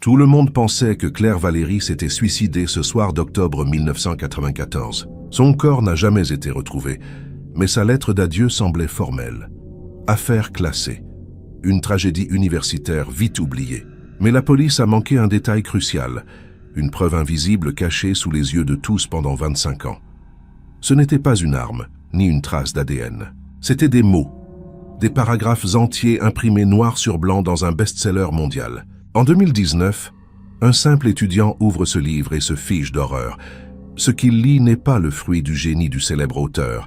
Tout le monde pensait que Claire Valéry s'était suicidée ce soir d'octobre 1994. Son corps n'a jamais été retrouvé, mais sa lettre d'adieu semblait formelle. Affaire classée. Une tragédie universitaire vite oubliée. Mais la police a manqué un détail crucial, une preuve invisible cachée sous les yeux de tous pendant 25 ans. Ce n'était pas une arme, ni une trace d'ADN. C'était des mots, des paragraphes entiers imprimés noir sur blanc dans un best-seller mondial. En 2019, un simple étudiant ouvre ce livre et se fige d'horreur. Ce qu'il lit n'est pas le fruit du génie du célèbre auteur.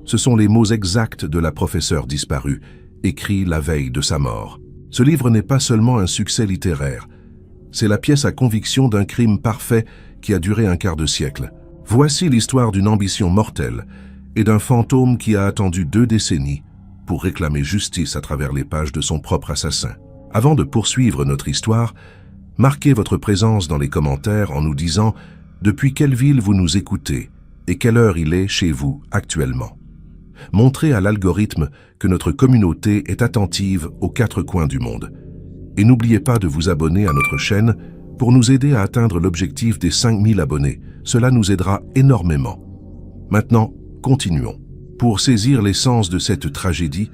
Ce sont les mots exacts de la professeure disparue, écrits la veille de sa mort. Ce livre n'est pas seulement un succès littéraire, c'est la pièce à conviction d'un crime parfait qui a duré un quart de siècle. Voici l'histoire d'une ambition mortelle et d'un fantôme qui a attendu 2 décennies pour réclamer justice à travers les pages de son propre assassin. Avant de poursuivre notre histoire, marquez votre présence dans les commentaires en nous disant depuis quelle ville vous nous écoutez et quelle heure il est chez vous actuellement. Montrez à l'algorithme que notre communauté est attentive aux 4 coins du monde. Et n'oubliez pas de vous abonner à notre chaîne pour nous aider à atteindre l'objectif des 5000 abonnés. Cela nous aidera énormément. Maintenant, continuons. Pour saisir l'essence de cette tragédie,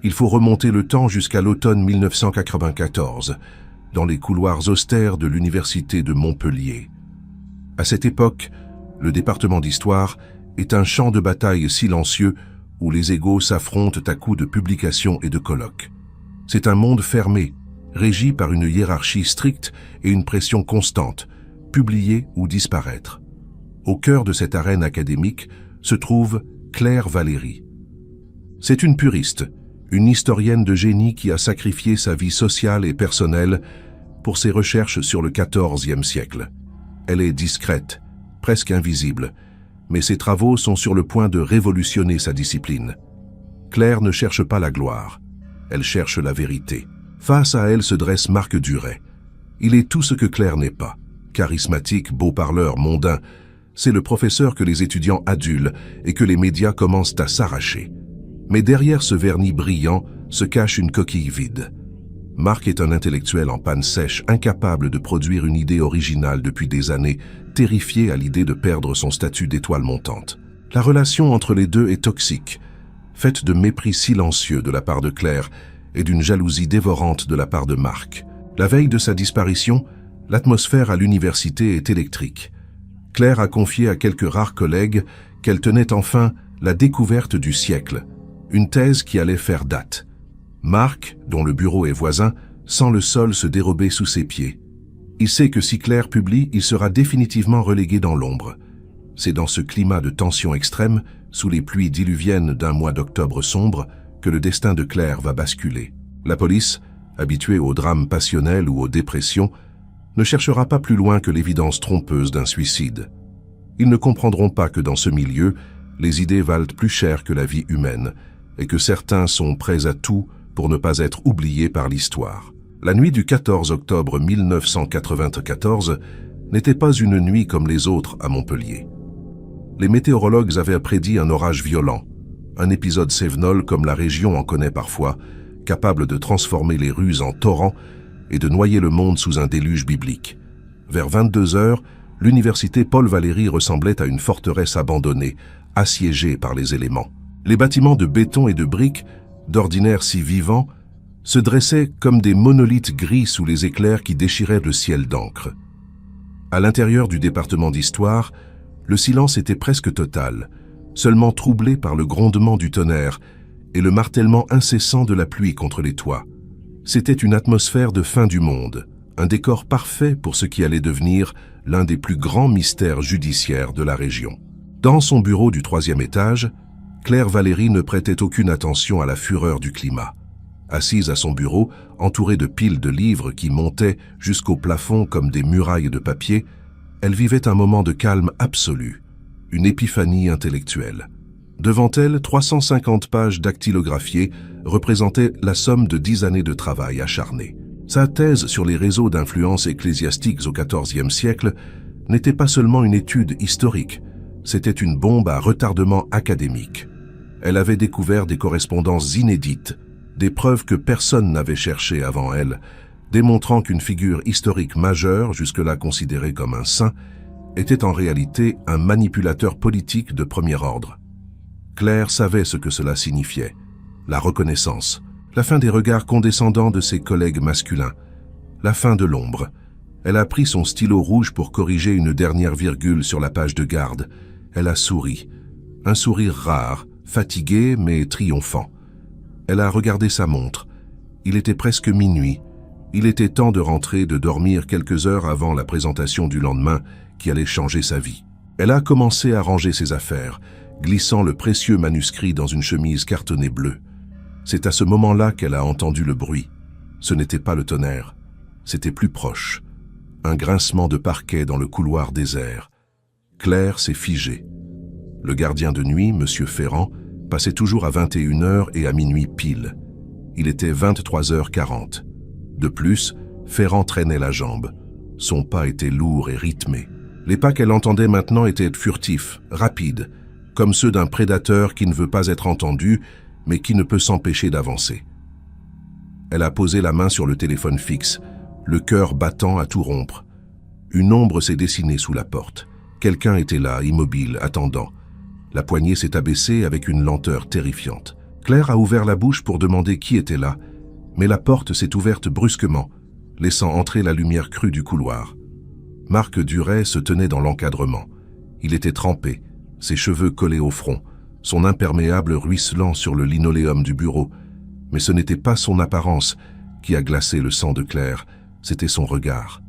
il faut remonter le temps jusqu'à l'automne 1994, dans les couloirs austères de l'université de Montpellier. À cette époque, le département d'histoire est un champ de bataille silencieux où les égos s'affrontent à coups de publications et de colloques. C'est un monde fermé, régi par une hiérarchie stricte et une pression constante, publier ou disparaître. Au cœur de cette arène académique se trouve Claire Valéry. C'est une puriste, une historienne de génie qui a sacrifié sa vie sociale et personnelle pour ses recherches sur le XIVe siècle. Elle est discrète, presque invisible, mais ses travaux sont sur le point de révolutionner sa discipline. Claire ne cherche pas la gloire, elle cherche la vérité. Face à elle se dresse Marc Duret. Il est tout ce que Claire n'est pas. Charismatique, beau parleur, mondain, c'est le professeur que les étudiants adulent et que les médias commencent à s'arracher. Mais derrière ce vernis brillant se cache une coquille vide. Marc est un intellectuel en panne sèche, incapable de produire une idée originale depuis des années, terrifié à l'idée de perdre son statut d'étoile montante. La relation entre les deux est toxique, faite de mépris silencieux de la part de Claire et d'une jalousie dévorante de la part de Marc. La veille de sa disparition, l'atmosphère à l'université est électrique. Claire a confié à quelques rares collègues qu'elle tenait enfin la découverte du siècle, une thèse qui allait faire date. Marc, dont le bureau est voisin, sent le sol se dérober sous ses pieds. Il sait que si Claire publie, il sera définitivement relégué dans l'ombre. C'est dans ce climat de tension extrême, sous les pluies diluviennes d'un mois d'octobre sombre, que le destin de Claire va basculer. La police, habituée aux drames passionnels ou aux dépressions, ne cherchera pas plus loin que l'évidence trompeuse d'un suicide. Ils ne comprendront pas que dans ce milieu, les idées valent plus cher que la vie humaine, et que certains sont prêts à tout pour ne pas être oubliés par l'histoire. La nuit du 14 octobre 1994 n'était pas une nuit comme les autres à Montpellier. Les météorologues avaient prédit un orage violent, un épisode cévenol comme la région en connaît parfois, capable de transformer les rues en torrents et de noyer le monde sous un déluge biblique. Vers 22 heures, l'université Paul Valéry ressemblait à une forteresse abandonnée, assiégée par les éléments. Les bâtiments de béton et de briques, d'ordinaire si vivants, se dressaient comme des monolithes gris sous les éclairs qui déchiraient le ciel d'encre. À l'intérieur du département d'histoire, le silence était presque total, seulement troublé par le grondement du tonnerre et le martèlement incessant de la pluie contre les toits. C'était une atmosphère de fin du monde, un décor parfait pour ce qui allait devenir l'un des plus grands mystères judiciaires de la région. Dans son bureau du 3e étage, Claire Valéry ne prêtait aucune attention à la fureur du climat. Assise à son bureau, entourée de piles de livres qui montaient jusqu'au plafond comme des murailles de papier, elle vivait un moment de calme absolu, une épiphanie intellectuelle. Devant elle, 350 pages dactylographiées représentaient la somme de 10 années de travail acharné. Sa thèse sur les réseaux d'influence ecclésiastiques au XIVe siècle n'était pas seulement une étude historique, c'était une bombe à retardement académique. Elle avait découvert des correspondances inédites, des preuves que personne n'avait cherchées avant elle, démontrant qu'une figure historique majeure, jusque-là considérée comme un saint, était en réalité un manipulateur politique de premier ordre. Claire savait ce que cela signifiait, la reconnaissance, la fin des regards condescendants de ses collègues masculins, la fin de l'ombre. Elle a pris son stylo rouge pour corriger une dernière virgule sur la page de garde. Elle a souri, un sourire rare, fatigué mais triomphant. Elle a regardé sa montre. Il était presque minuit. Il était temps de rentrer, de dormir quelques heures avant la présentation du lendemain qui allait changer sa vie. Elle a commencé à ranger ses affaires, glissant le précieux manuscrit dans une chemise cartonnée bleue. C'est à ce moment-là qu'elle a entendu le bruit. Ce n'était pas le tonnerre, c'était plus proche. Un grincement de parquet dans le couloir désert. Claire s'est figée. Le gardien de nuit, M. Ferrand, passait toujours à 21h et à minuit pile. Il était 23h40. De plus, Ferrand traînait la jambe. Son pas était lourd et rythmé. Les pas qu'elle entendait maintenant étaient furtifs, rapides, comme ceux d'un prédateur qui ne veut pas être entendu, mais qui ne peut s'empêcher d'avancer. Elle a posé la main sur le téléphone fixe, le cœur battant à tout rompre. Une ombre s'est dessinée sous la porte. Quelqu'un était là, immobile, attendant. La poignée s'est abaissée avec une lenteur terrifiante. Claire a ouvert la bouche pour demander qui était là, mais la porte s'est ouverte brusquement, laissant entrer la lumière crue du couloir. Marc Duret se tenait dans l'encadrement. Il était trempé, ses cheveux collés au front, son imperméable ruisselant sur le linoléum du bureau. Mais ce n'était pas son apparence qui a glacé le sang de Claire, c'était son regard.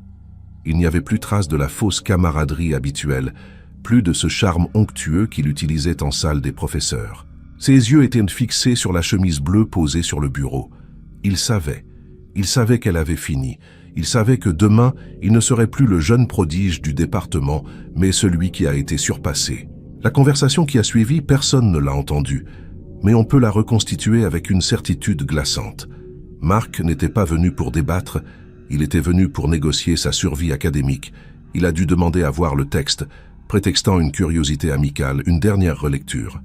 Il n'y avait plus trace de la fausse camaraderie habituelle, plus de ce charme onctueux qu'il utilisait en salle des professeurs. Ses yeux étaient fixés sur la chemise bleue posée sur le bureau. Il savait qu'elle avait fini. Il savait que demain, il ne serait plus le jeune prodige du département, mais celui qui a été surpassé. La conversation qui a suivi, personne ne l'a entendue, mais on peut la reconstituer avec une certitude glaçante. Marc n'était pas venu pour débattre, il était venu pour négocier sa survie académique. Il a dû demander à voir le texte, prétextant une curiosité amicale, une dernière relecture.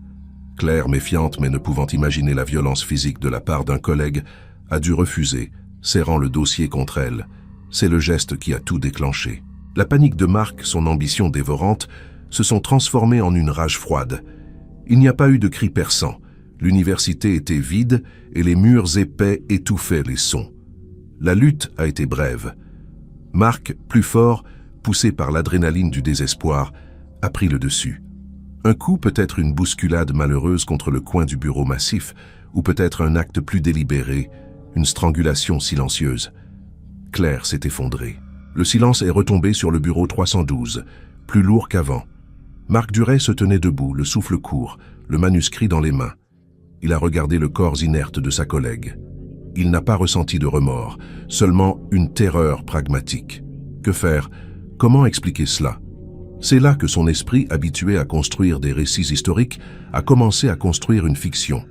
Claire, méfiante mais ne pouvant imaginer la violence physique de la part d'un collègue, a dû refuser, serrant le dossier contre elle. C'est le geste qui a tout déclenché. La panique de Marc, son ambition dévorante, se sont transformées en une rage froide. Il n'y a pas eu de cris perçants. L'université était vide et les murs épais étouffaient les sons. La lutte a été brève. Marc, plus fort, poussé par l'adrénaline du désespoir, a pris le dessus. Un coup, peut-être une bousculade malheureuse contre le coin du bureau massif, ou peut-être un acte plus délibéré, une strangulation silencieuse. Claire s'est effondrée. Le silence est retombé sur le bureau 312, plus lourd qu'avant. Marc Duret se tenait debout, le souffle court, le manuscrit dans les mains. Il a regardé le corps inerte de sa collègue. Il n'a pas ressenti de remords, seulement une terreur pragmatique. Que faire? Comment expliquer cela? C'est là que son esprit, habitué à construire des récits historiques, a commencé à construire une fiction.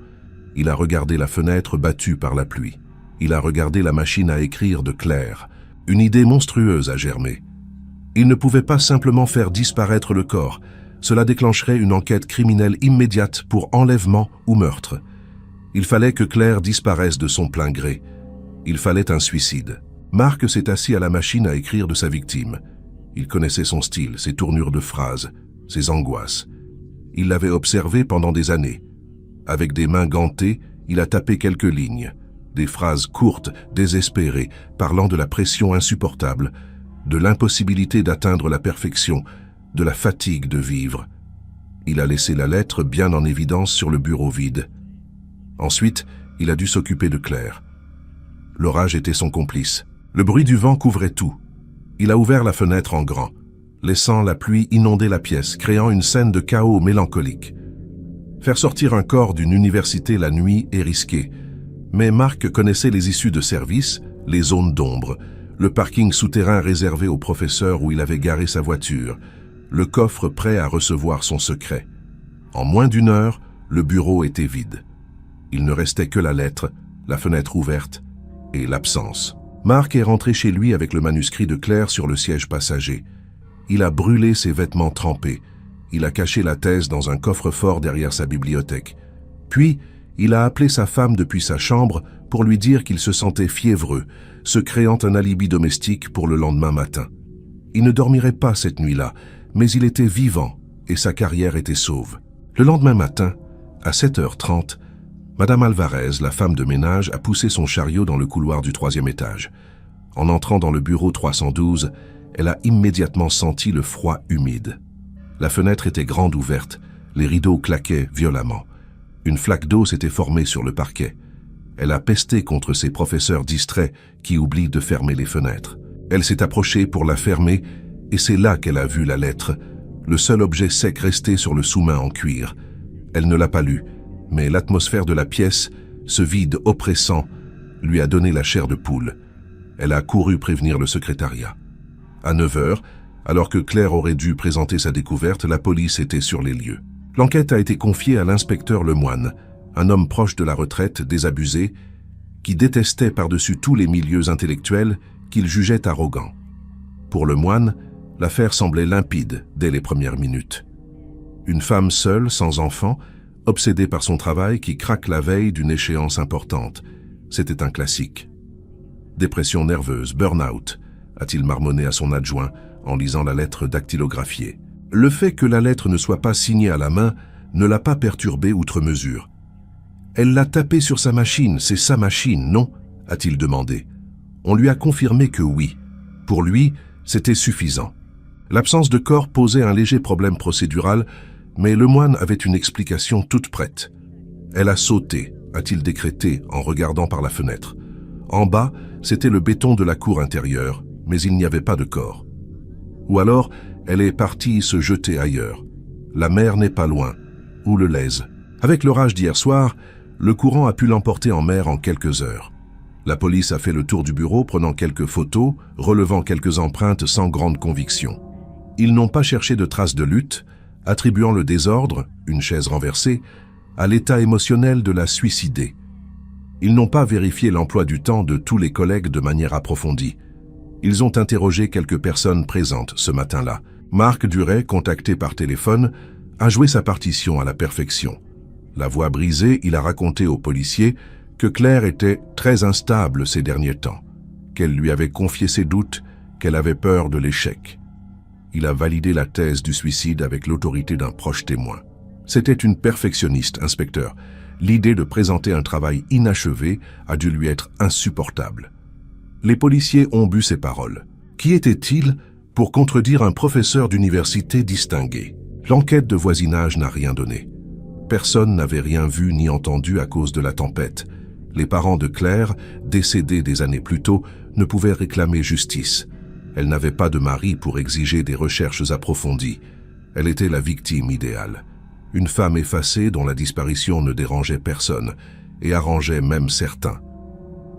Il a regardé la fenêtre battue par la pluie. Il a regardé la machine à écrire de Claire. Une idée monstrueuse a germé. Il ne pouvait pas simplement faire disparaître le corps. Cela déclencherait une enquête criminelle immédiate pour enlèvement ou meurtre. Il fallait que Claire disparaisse de son plein gré. Il fallait un suicide. Marc s'est assis à la machine à écrire de sa victime. Il connaissait son style, ses tournures de phrases, ses angoisses. Il l'avait observé pendant des années. Avec des mains gantées, il a tapé quelques lignes. Des phrases courtes, désespérées, parlant de la pression insupportable, de l'impossibilité d'atteindre la perfection, de la fatigue de vivre. Il a laissé la lettre bien en évidence sur le bureau vide. Ensuite, il a dû s'occuper de Claire. L'orage était son complice. Le bruit du vent couvrait tout. Il a ouvert la fenêtre en grand, laissant la pluie inonder la pièce, créant une scène de chaos mélancolique. Faire sortir un corps d'une université la nuit est risqué, mais Marc connaissait les issues de service, les zones d'ombre, le parking souterrain réservé au professeur où il avait garé sa voiture, le coffre prêt à recevoir son secret. En moins d'une heure, le bureau était vide. Il ne restait que la lettre, la fenêtre ouverte et l'absence. Marc est rentré chez lui avec le manuscrit de Claire sur le siège passager. Il a brûlé ses vêtements trempés. Il a caché la thèse dans un coffre-fort derrière sa bibliothèque. Puis, il a appelé sa femme depuis sa chambre pour lui dire qu'il se sentait fiévreux, se créant un alibi domestique pour le lendemain matin. Il ne dormirait pas cette nuit-là, mais il était vivant et sa carrière était sauve. Le lendemain matin, à 7h30, Madame Alvarez, la femme de ménage, a poussé son chariot dans le couloir du 3e étage. En entrant dans le bureau 312, elle a immédiatement senti le froid humide. La fenêtre était grande ouverte, les rideaux claquaient violemment. Une flaque d'eau s'était formée sur le parquet. Elle a pesté contre ses professeurs distraits qui oublient de fermer les fenêtres. Elle s'est approchée pour la fermer et c'est là qu'elle a vu la lettre, le seul objet sec resté sur le sous-main en cuir. Elle ne l'a pas lu, mais l'atmosphère de la pièce, ce vide oppressant, lui a donné la chair de poule. Elle a couru prévenir le secrétariat. À 9h, alors que Claire aurait dû présenter sa découverte, la police était sur les lieux. L'enquête a été confiée à l'inspecteur Lemoine, un homme proche de la retraite, désabusé, qui détestait par-dessus tous les milieux intellectuels qu'il jugeait arrogants. Pour Lemoine, l'affaire semblait limpide dès les premières minutes. Une femme seule, sans enfant, obsédée par son travail, qui craque la veille d'une échéance importante. C'était un classique. Dépression nerveuse, burn-out, a-t-il marmonné à son adjoint en lisant la lettre dactylographiée. Le fait que la lettre ne soit pas signée à la main ne l'a pas perturbée outre mesure. Elle l'a tapée sur sa machine, c'est sa machine, non? A-t-il demandé. On lui a confirmé que oui. Pour lui, c'était suffisant. L'absence de corps posait un léger problème procédural, mais Lemoine avait une explication toute prête. Elle a sauté, a-t-il décrété en regardant par la fenêtre. En bas, c'était le béton de la cour intérieure, mais il n'y avait pas de corps. Ou alors, elle est partie se jeter ailleurs. La mer n'est pas loin, ou le Lèze. Avec l'orage d'hier soir, le courant a pu l'emporter en mer en quelques heures. La police a fait le tour du bureau, prenant quelques photos, relevant quelques empreintes sans grande conviction. Ils n'ont pas cherché de traces de lutte, attribuant le désordre, une chaise renversée, à l'état émotionnel de la suicidée. Ils n'ont pas vérifié l'emploi du temps de tous les collègues de manière approfondie. Ils ont interrogé quelques personnes présentes ce matin-là. Marc Duret, contacté par téléphone, a joué sa partition à la perfection. La voix brisée, il a raconté aux policiers que Claire était très instable ces derniers temps, qu'elle lui avait confié ses doutes, qu'elle avait peur de l'échec. Il a validé la thèse du suicide avec l'autorité d'un proche témoin. C'était une perfectionniste, inspecteur. L'idée de présenter un travail inachevé a dû lui être insupportable. Les policiers ont bu ces paroles. Qui était-il pour contredire un professeur d'université distingué? L'enquête de voisinage n'a rien donné. Personne n'avait rien vu ni entendu à cause de la tempête. Les parents de Claire, décédés des années plus tôt, ne pouvaient réclamer justice. Elle n'avait pas de mari pour exiger des recherches approfondies. Elle était la victime idéale. Une femme effacée dont la disparition ne dérangeait personne et arrangeait même certains.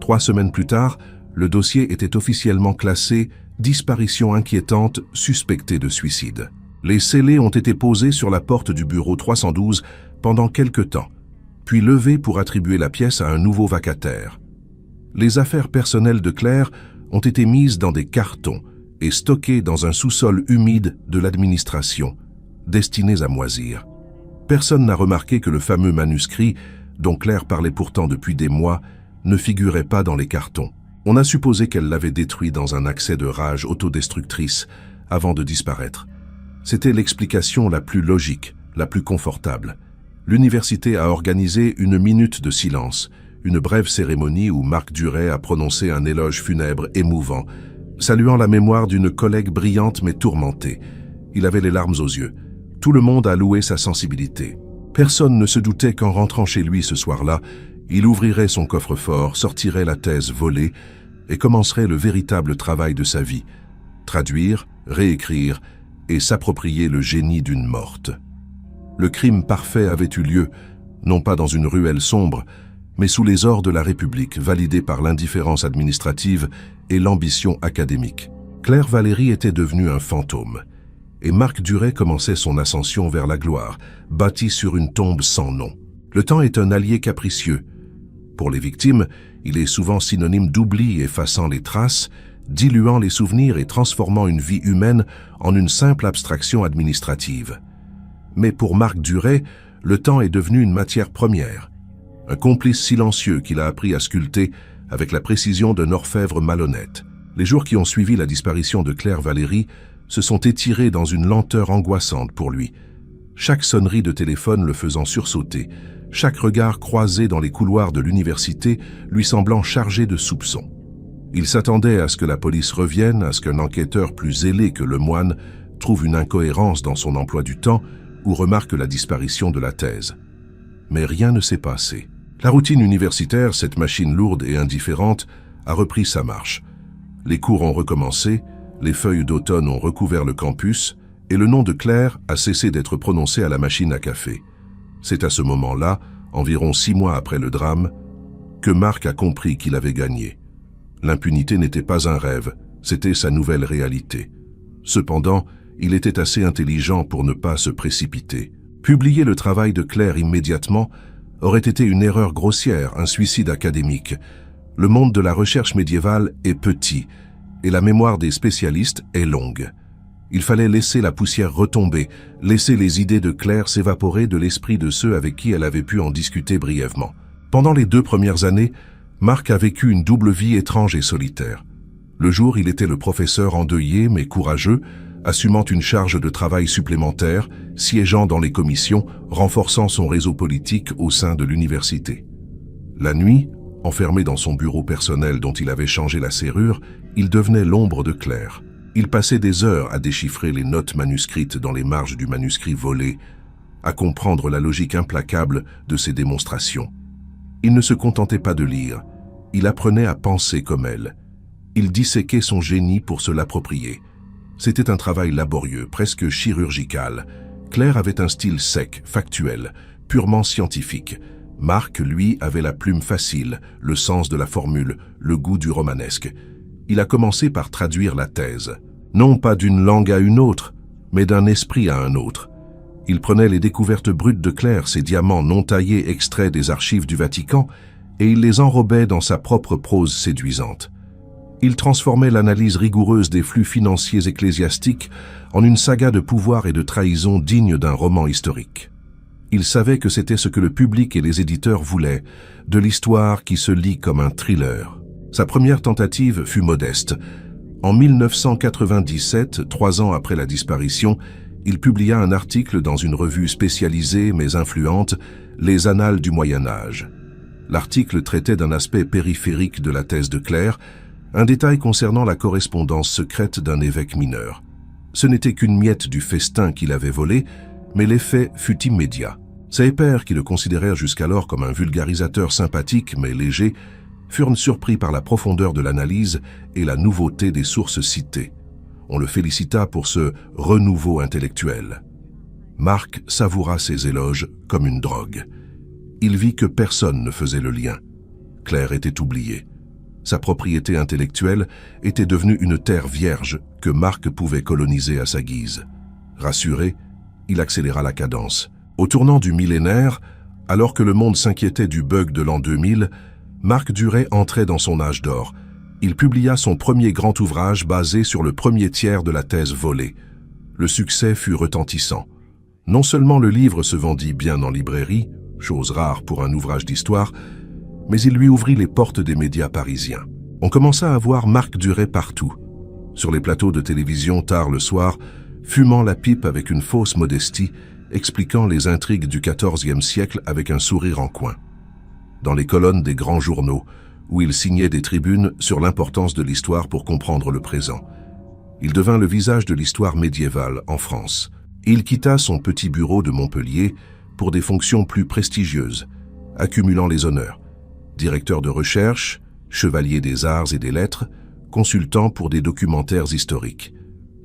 3 semaines plus tard, le dossier était officiellement classé « Disparition inquiétante suspectée de suicide ». Les scellés ont été posés sur la porte du bureau 312 pendant quelque temps, puis levés pour attribuer la pièce à un nouveau vacataire. Les affaires personnelles de Claire ont été mises dans des cartons et stockées dans un sous-sol humide de l'administration, destinés à moisir. Personne n'a remarqué que le fameux manuscrit, dont Claire parlait pourtant depuis des mois, ne figurait pas dans les cartons. On a supposé qu'elle l'avait détruit dans un accès de rage autodestructrice avant de disparaître. C'était l'explication la plus logique, la plus confortable. L'université a organisé une minute de silence, une brève cérémonie où Marc Duret a prononcé un éloge funèbre émouvant, saluant la mémoire d'une collègue brillante mais tourmentée. Il avait les larmes aux yeux. Tout le monde a loué sa sensibilité. Personne ne se doutait qu'en rentrant chez lui ce soir-là, il ouvrirait son coffre-fort, sortirait la thèse volée et commencerait le véritable travail de sa vie. Traduire, réécrire et s'approprier le génie d'une morte. Le crime parfait avait eu lieu, non pas dans une ruelle sombre, mais sous les ors de la République, validée par l'indifférence administrative et l'ambition académique. Claire Valéry était devenue un fantôme, et Marc Duret commençait son ascension vers la gloire, bâtie sur une tombe sans nom. Le temps est un allié capricieux. Pour les victimes, il est souvent synonyme d'oubli effaçant les traces, diluant les souvenirs et transformant une vie humaine en une simple abstraction administrative. Mais pour Marc Duret, le temps est devenu une matière première, un complice silencieux qu'il a appris à sculpter avec la précision d'un orfèvre malhonnête. Les jours qui ont suivi la disparition de Claire Valéry se sont étirés dans une lenteur angoissante pour lui. Chaque sonnerie de téléphone le faisant sursauter, chaque regard croisé dans les couloirs de l'université lui semblant chargé de soupçons. Il s'attendait à ce que la police revienne, à ce qu'un enquêteur plus zélé que Lemoine trouve une incohérence dans son emploi du temps ou remarque la disparition de la thèse. Mais rien ne s'est passé. La routine universitaire, cette machine lourde et indifférente, a repris sa marche. Les cours ont recommencé, les feuilles d'automne ont recouvert le campus, et le nom de Claire a cessé d'être prononcé à la machine à café. C'est à ce moment-là, environ 6 mois après le drame, que Marc a compris qu'il avait gagné. L'impunité n'était pas un rêve, c'était sa nouvelle réalité. Cependant, il était assez intelligent pour ne pas se précipiter. Publier le travail de Claire immédiatement aurait été une erreur grossière, un suicide académique. Le monde de la recherche médiévale est petit, et la mémoire des spécialistes est longue. Il fallait laisser la poussière retomber, laisser les idées de Claire s'évaporer de l'esprit de ceux avec qui elle avait pu en discuter brièvement. Pendant les 2 premières années, Marc a vécu une double vie étrange et solitaire. Le jour, il était le professeur endeuillé mais courageux, assumant une charge de travail supplémentaire, siégeant dans les commissions, renforçant son réseau politique au sein de l'université. La nuit, enfermé dans son bureau personnel dont il avait changé la serrure, il devenait l'ombre de Claire. Il passait des heures à déchiffrer les notes manuscrites dans les marges du manuscrit volé, à comprendre la logique implacable de ses démonstrations. Il ne se contentait pas de lire, il apprenait à penser comme elle. Il disséquait son génie pour se l'approprier. C'était un travail laborieux, presque chirurgical. Claire avait un style sec, factuel, purement scientifique. Marc, lui, avait la plume facile, le sens de la formule, le goût du romanesque. Il a commencé par traduire la thèse. Non pas d'une langue à une autre, mais d'un esprit à un autre. Il prenait les découvertes brutes de Claire, ces diamants non taillés extraits des archives du Vatican, et il les enrobait dans sa propre prose séduisante. Il transformait l'analyse rigoureuse des flux financiers ecclésiastiques en une saga de pouvoir et de trahison digne d'un roman historique. Il savait que c'était ce que le public et les éditeurs voulaient, de l'histoire qui se lit comme un thriller. Sa première tentative fut modeste. En 1997, 3 ans après la disparition, il publia un article dans une revue spécialisée mais influente, Les Annales du Moyen Âge. L'article traitait d'un aspect périphérique de la thèse de Claire, un détail concernant la correspondance secrète d'un évêque mineur. Ce n'était qu'une miette du festin qu'il avait volé, mais l'effet fut immédiat. Ses pairs, qui le considérèrent jusqu'alors comme un vulgarisateur sympathique mais léger, furent surpris par la profondeur de l'analyse et la nouveauté des sources citées. On le félicita pour ce renouveau intellectuel. Marc savoura ces éloges comme une drogue. Il vit que personne ne faisait le lien. Claire était oubliée. Sa propriété intellectuelle était devenue une terre vierge que Marc pouvait coloniser à sa guise. Rassuré, il accéléra la cadence. Au tournant du millénaire, alors que le monde s'inquiétait du bug de l'an 2000, Marc Duret entrait dans son âge d'or. Il publia son premier grand ouvrage basé sur le premier tiers de la thèse volée. Le succès fut retentissant. Non seulement le livre se vendit bien en librairie, chose rare pour un ouvrage d'histoire, mais il lui ouvrit les portes des médias parisiens. On commença à voir Marc Duret partout, sur les plateaux de télévision tard le soir, fumant la pipe avec une fausse modestie, expliquant les intrigues du XIVe siècle avec un sourire en coin. Dans les colonnes des grands journaux, où il signait des tribunes sur l'importance de l'histoire pour comprendre le présent. Il devint le visage de l'histoire médiévale en France. Il quitta son petit bureau de Montpellier pour des fonctions plus prestigieuses, accumulant les honneurs. Directeur de recherche, chevalier des arts et des lettres, consultant pour des documentaires historiques.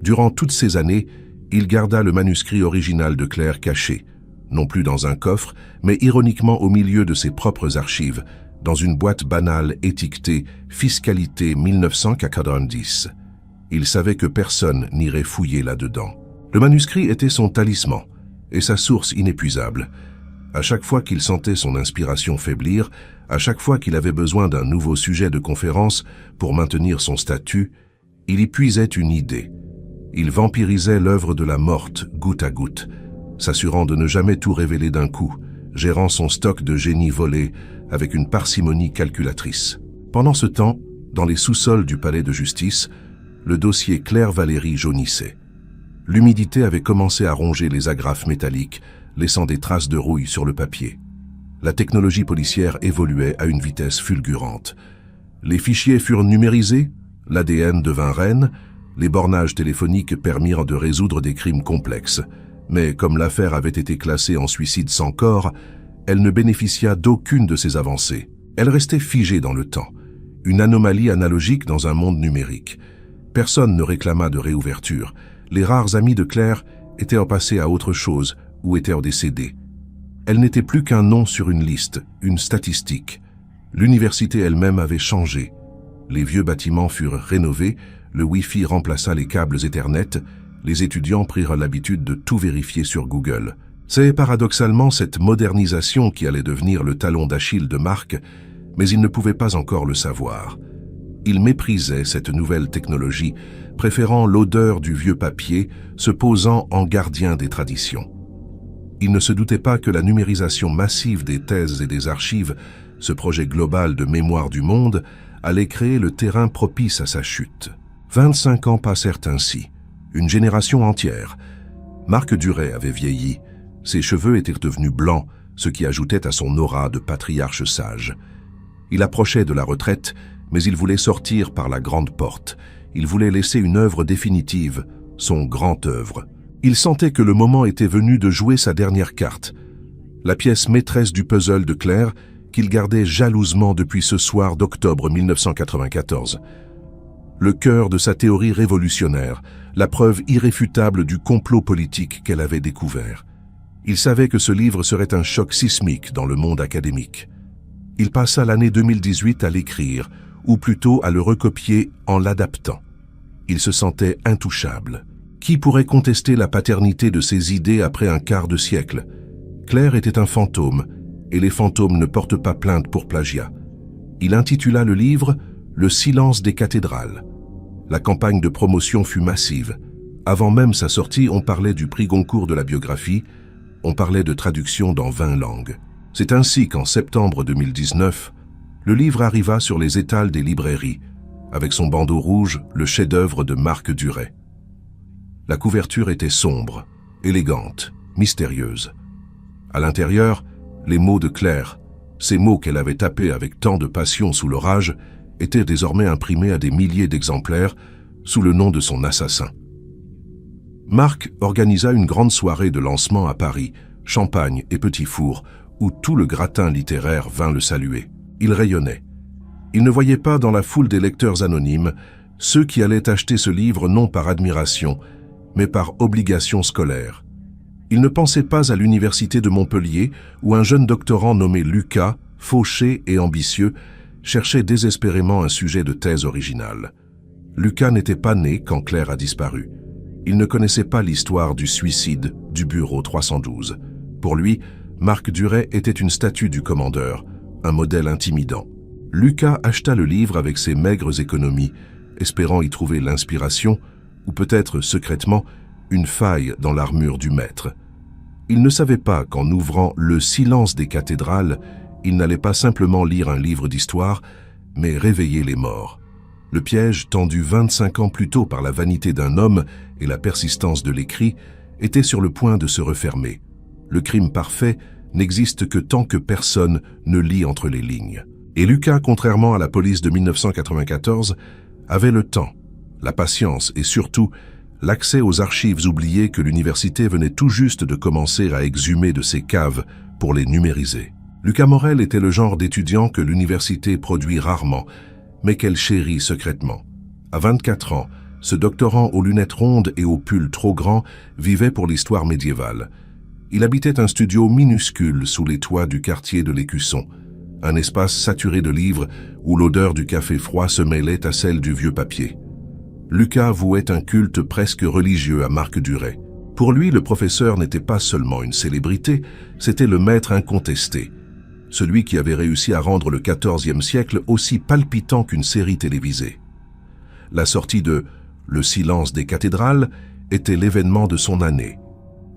Durant toutes ces années, il garda le manuscrit original de Claire caché, non plus dans un coffre, mais ironiquement au milieu de ses propres archives, dans une boîte banale étiquetée « Fiscalité 1990 ». Il savait que personne n'irait fouiller là-dedans. Le manuscrit était son talisman et sa source inépuisable. À chaque fois qu'il sentait son inspiration faiblir, à chaque fois qu'il avait besoin d'un nouveau sujet de conférence pour maintenir son statut, il y puisait une idée. Il vampirisait l'œuvre de la morte, goutte à goutte, s'assurant de ne jamais tout révéler d'un coup, gérant son stock de génie volé avec une parcimonie calculatrice. Pendant ce temps, dans les sous-sols du palais de justice, le dossier Claire Valéry jaunissait. L'humidité avait commencé à ronger les agrafes métalliques, laissant des traces de rouille sur le papier. La technologie policière évoluait à une vitesse fulgurante. Les fichiers furent numérisés, l'ADN devint reine, les bornages téléphoniques permirent de résoudre des crimes complexes. Mais comme l'affaire avait été classée en suicide sans corps, elle ne bénéficia d'aucune de ces avancées. Elle restait figée dans le temps, une anomalie analogique dans un monde numérique. Personne ne réclama de réouverture. Les rares amis de Claire étaient passés à autre chose ou étaient décédés. Elle n'était plus qu'un nom sur une liste, une statistique. L'université elle-même avait changé. Les vieux bâtiments furent rénovés, le Wi-Fi remplaça les câbles Ethernet, les étudiants prirent l'habitude de tout vérifier sur Google. C'est paradoxalement cette modernisation qui allait devenir le talon d'Achille de Marc, mais il ne pouvait pas encore le savoir. Il méprisait cette nouvelle technologie, préférant l'odeur du vieux papier, se posant en gardien des traditions. Il ne se doutait pas que la numérisation massive des thèses et des archives, ce projet global de mémoire du monde, allait créer le terrain propice à sa chute. 25 ans passèrent ainsi, une génération entière. Marc Duret avait vieilli, ses cheveux étaient devenus blancs, ce qui ajoutait à son aura de patriarche sage. Il approchait de la retraite, mais il voulait sortir par la grande porte. Il voulait laisser une œuvre définitive, son grand œuvre. Il sentait que le moment était venu de jouer sa dernière carte, la pièce maîtresse du puzzle de Claire qu'il gardait jalousement depuis ce soir d'octobre 1994. Le cœur de sa théorie révolutionnaire, la preuve irréfutable du complot politique qu'elle avait découvert. Il savait que ce livre serait un choc sismique dans le monde académique. Il passa l'année 2018 à l'écrire, ou plutôt à le recopier en l'adaptant. Il se sentait intouchable. Qui pourrait contester la paternité de ses idées après un quart de siècle? Claire était un fantôme, et les fantômes ne portent pas plainte pour plagiat. Il intitula le livre « Le silence des cathédrales ». La campagne de promotion fut massive. Avant même sa sortie, on parlait du prix Goncourt de la biographie, on parlait de traduction dans 20 langues. C'est ainsi qu'en septembre 2019, le livre arriva sur les étals des librairies, avec son bandeau rouge, le chef-d'œuvre de Marc Duret. La couverture était sombre, élégante, mystérieuse. À l'intérieur, les mots de Claire, ces mots qu'elle avait tapés avec tant de passion sous l'orage, étaient désormais imprimés à des milliers d'exemplaires sous le nom de son assassin. Marc organisa une grande soirée de lancement à Paris, champagne et petits fours, où tout le gratin littéraire vint le saluer. Il rayonnait. Il ne voyait pas dans la foule des lecteurs anonymes ceux qui allaient acheter ce livre non par admiration, mais par obligation scolaire. Il ne pensait pas à l'université de Montpellier, où un jeune doctorant nommé Lucas, fauché et ambitieux, cherchait désespérément un sujet de thèse original. Lucas n'était pas né quand Claire a disparu. Il ne connaissait pas l'histoire du suicide du bureau 312. Pour lui, Marc Duret était une statue du commandeur, un modèle intimidant. Lucas acheta le livre avec ses maigres économies, espérant y trouver l'inspiration, ou peut-être secrètement, une faille dans l'armure du maître. Il ne savait pas qu'en ouvrant Le silence des cathédrales, il n'allait pas simplement lire un livre d'histoire, mais réveiller les morts. Le piège, tendu 25 ans plus tôt par la vanité d'un homme et la persistance de l'écrit, était sur le point de se refermer. Le crime parfait n'existe que tant que personne ne lit entre les lignes. Et Lucas, contrairement à la police de 1994, avait le temps, la patience et surtout l'accès aux archives oubliées que l'université venait tout juste de commencer à exhumer de ses caves pour les numériser. Lucas Morel était le genre d'étudiant que l'université produit rarement, mais qu'elle chérit secrètement. À 24 ans, ce doctorant aux lunettes rondes et au pull trop grand vivait pour l'histoire médiévale. Il habitait un studio minuscule sous les toits du quartier de l'Écusson, un espace saturé de livres où l'odeur du café froid se mêlait à celle du vieux papier. Lucas vouait un culte presque religieux à Marc Duret. Pour lui, le professeur n'était pas seulement une célébrité, c'était le maître incontesté, celui qui avait réussi à rendre le XIVe siècle aussi palpitant qu'une série télévisée. La sortie de « Le silence des cathédrales » était l'événement de son année.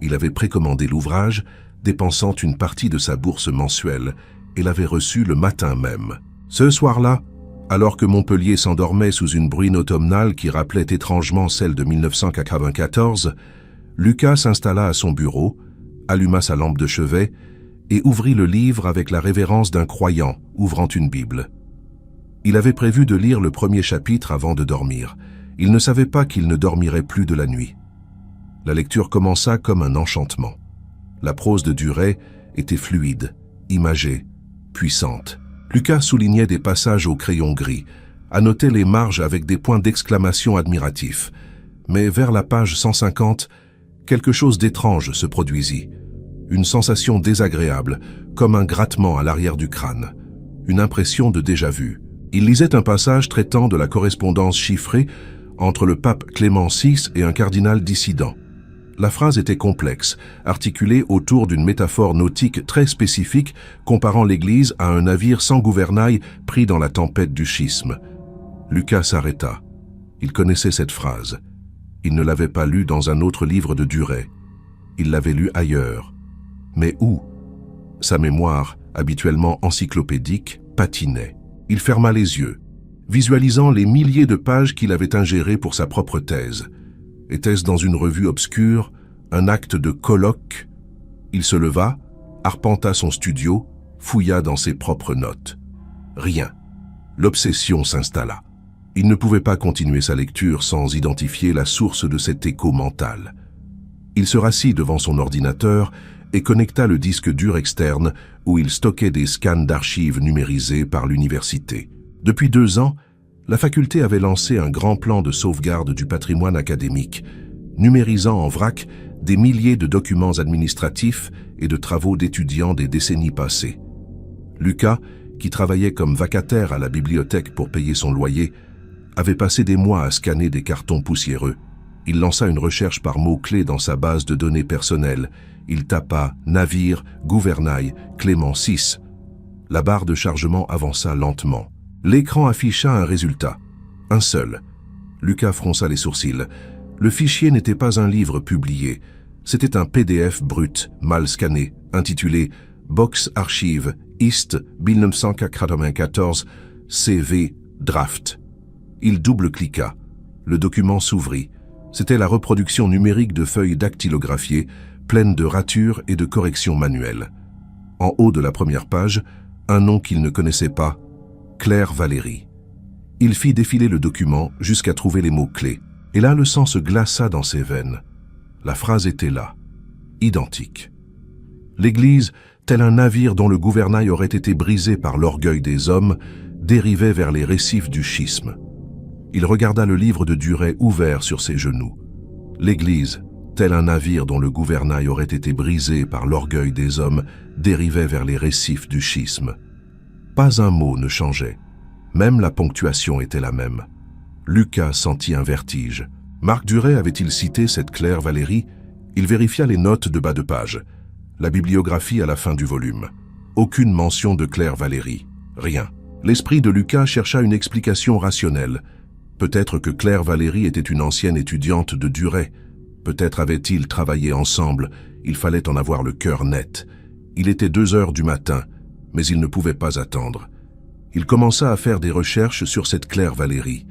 Il avait précommandé l'ouvrage, dépensant une partie de sa bourse mensuelle, et l'avait reçu le matin même. Ce soir-là, Alors que Montpellier s'endormait sous une bruine automnale qui rappelait étrangement celle de 1994, Lucas s'installa à son bureau, alluma sa lampe de chevet et ouvrit le livre avec la révérence d'un croyant ouvrant une Bible. Il avait prévu de lire le premier chapitre avant de dormir. Il ne savait pas qu'il ne dormirait plus de la nuit. La lecture commença comme un enchantement. La prose de Duret était fluide, imagée, puissante. Lucas soulignait des passages au crayon gris, annotait les marges avec des points d'exclamation admiratifs. Mais vers la page 150, quelque chose d'étrange se produisit. Une sensation désagréable, comme un grattement à l'arrière du crâne. Une impression de déjà-vu. Il lisait un passage traitant de la correspondance chiffrée entre le pape Clément VI et un cardinal dissident. La phrase était complexe, articulée autour d'une métaphore nautique très spécifique comparant l'Église à un navire sans gouvernail pris dans la tempête du schisme. Lucas s'arrêta. Il connaissait cette phrase. Il ne l'avait pas lue dans un autre livre de Duret. Il l'avait lue ailleurs. Mais où? Sa mémoire, habituellement encyclopédique, patinait. Il ferma les yeux, visualisant les milliers de pages qu'il avait ingérées pour sa propre thèse. Était-ce dans une revue obscure, un acte de colloque? Il se leva, arpenta son studio, fouilla dans ses propres notes. Rien. L'obsession s'installa. Il ne pouvait pas continuer sa lecture sans identifier la source de cet écho mental. Il se rassit devant son ordinateur et connecta le disque dur externe où il stockait des scans d'archives numérisées par l'université. Depuis 2 ans, la faculté avait lancé un grand plan de sauvegarde du patrimoine académique, numérisant en vrac des milliers de documents administratifs et de travaux d'étudiants des décennies passées. Lucas, qui travaillait comme vacataire à la bibliothèque pour payer son loyer, avait passé des mois à scanner des cartons poussiéreux. Il lança une recherche par mots-clés dans sa base de données personnelle. Il tapa « navire, gouvernail, Clément VI ». La barre de chargement avança lentement. L'écran afficha un résultat. Un seul. Lucas fronça les sourcils. Le fichier n'était pas un livre publié. C'était un PDF brut, mal scanné, intitulé « Box Archive, East 1994, CV, Draft ». Il double-cliqua. Le document s'ouvrit. C'était la reproduction numérique de feuilles dactylographiées, pleines de ratures et de corrections manuelles. En haut de la première page, un nom qu'il ne connaissait pas, Claire Valéry. Il fit défiler le document jusqu'à trouver les mots-clés. Et là, le sang se glaça dans ses veines. La phrase était là, identique. L'Église, tel un navire dont le gouvernail aurait été brisé par l'orgueil des hommes, dérivait vers les récifs du schisme. Il regarda le livre de Duret ouvert sur ses genoux. L'Église, tel un navire dont le gouvernail aurait été brisé par l'orgueil des hommes, dérivait vers les récifs du schisme. Pas un mot ne changeait. Même la ponctuation était la même. Lucas sentit un vertige. Marc Duret avait-il cité cette Claire Valéry? Il vérifia les notes de bas de page. La bibliographie à la fin du volume. Aucune mention de Claire Valéry. Rien. L'esprit de Lucas chercha une explication rationnelle. Peut-être que Claire Valéry était une ancienne étudiante de Duret. Peut-être avaient-ils travaillé ensemble. Il fallait en avoir le cœur net. Il était 2 heures du matin, mais il ne pouvait pas attendre. Il commença à faire des recherches sur cette Claire Valéry.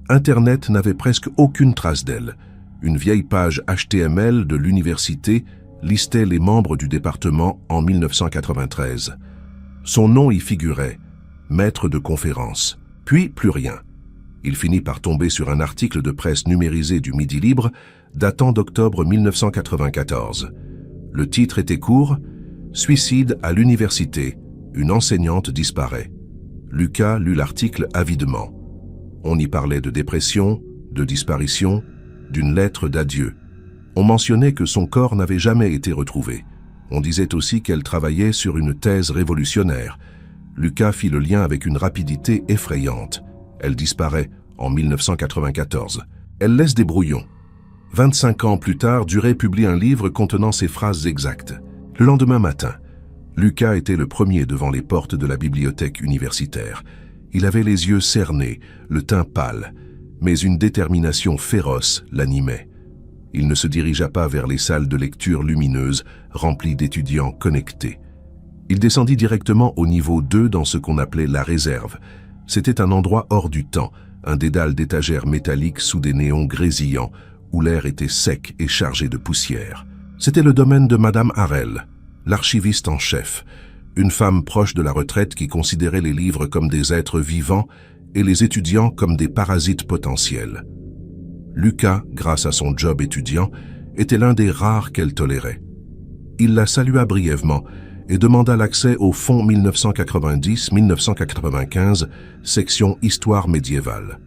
Internet n'avait presque aucune trace d'elle. Une vieille page HTML de l'université listait les membres du département en 1993. Son nom y figurait, maître de conférence. Puis plus rien. Il finit par tomber sur un article de presse numérisé du Midi Libre datant d'octobre 1994. Le titre était court « Suicide à l'université, une enseignante disparaît ». Lucas lut l'article avidement. On y parlait de dépression, de disparition, d'une lettre d'adieu. On mentionnait que son corps n'avait jamais été retrouvé. On disait aussi qu'elle travaillait sur une thèse révolutionnaire. Lucas fit le lien avec une rapidité effrayante. Elle disparaît en 1994. Elle laisse des brouillons. 25 ans plus tard, Duret publie un livre contenant ces phrases exactes. Le lendemain matin, Lucas était le premier devant les portes de la bibliothèque universitaire. Il avait les yeux cernés, le teint pâle, mais une détermination féroce l'animait. Il ne se dirigea pas vers les salles de lecture lumineuses, remplies d'étudiants connectés. Il descendit directement au niveau 2 dans ce qu'on appelait la réserve. C'était un endroit hors du temps, un dédale d'étagères métalliques sous des néons grésillants, où l'air était sec et chargé de poussière. C'était le domaine de Madame Harel, l'archiviste en chef, une femme proche de la retraite qui considérait les livres comme des êtres vivants et les étudiants comme des parasites potentiels. Lucas, grâce à son job étudiant, était l'un des rares qu'elle tolérait. Il la salua brièvement et demanda l'accès au fonds 1990-1995, section Histoire médiévale.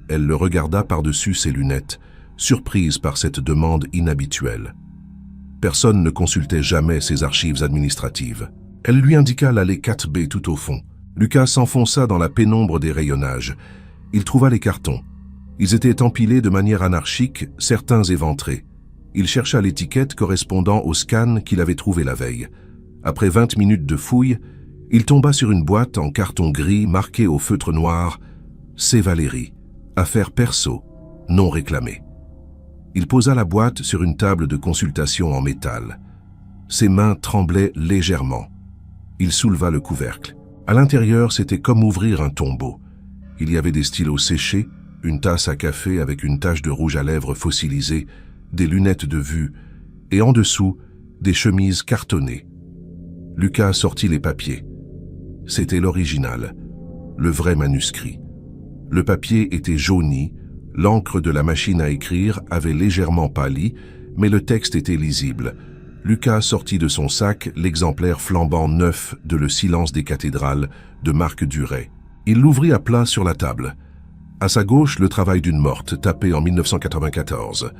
Elle le regarda par-dessus ses lunettes, surprise par cette demande inhabituelle. Personne ne consultait jamais ses archives administratives. Elle lui indiqua l'allée 4B tout au fond. Lucas s'enfonça dans la pénombre des rayonnages. Il trouva les cartons. Ils étaient empilés de manière anarchique, certains éventrés. Il chercha l'étiquette correspondant au scan qu'il avait trouvé la veille. Après 20 minutes de fouille, il tomba sur une boîte en carton gris marquée au feutre noir « C'est Valérie, affaire perso, non réclamée ». Il posa la boîte sur une table de consultation en métal. Ses mains tremblaient légèrement. Il souleva le couvercle. À l'intérieur, c'était comme ouvrir un tombeau. Il y avait des stylos séchés, une tasse à café avec une tache de rouge à lèvres fossilisée, des lunettes de vue, et en dessous, des chemises cartonnées. Lucas sortit les papiers. C'était l'original, le vrai manuscrit. Le papier était jauni, l'encre de la machine à écrire avait légèrement pâli, mais le texte était lisible. Lucas sortit de son sac l'exemplaire flambant neuf de Le silence des cathédrales de Marc Duret. Il l'ouvrit à plat sur la table. À sa gauche, Le travail d'une morte, tapé en 1994.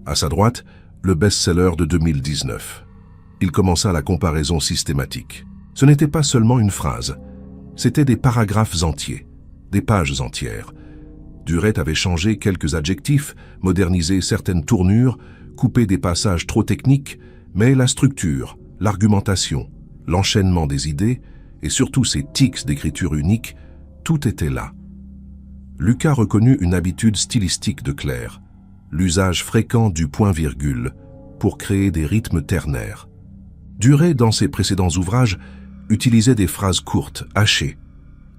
À sa droite, le best-seller de 2019. Il commença la comparaison systématique. Ce n'était pas seulement une phrase, c'était des paragraphes entiers, des pages entières. Duret avait changé quelques adjectifs, modernisé certaines tournures, coupé des passages trop techniques, mais la structure, l'argumentation, l'enchaînement des idées et surtout ces tics d'écriture unique, tout était là. Lucas reconnut une habitude stylistique de Claire, l'usage fréquent du point-virgule pour créer des rythmes ternaires. Duret, dans ses précédents ouvrages, utilisait des phrases courtes, hachées.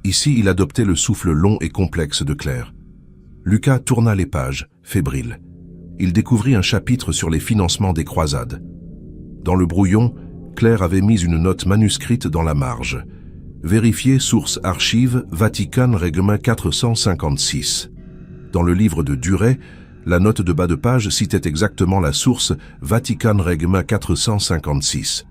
Ici, il adoptait le souffle long et complexe de Claire. Lucas tourna les pages, fébrile. Il découvrit un chapitre sur les financements des croisades. Dans le brouillon, Claire avait mis une note manuscrite dans la marge. Vérifier source archive Vatican Règlement 456. Dans le livre de Duret, la note de bas de page citait exactement la source Vatican Règlement 456.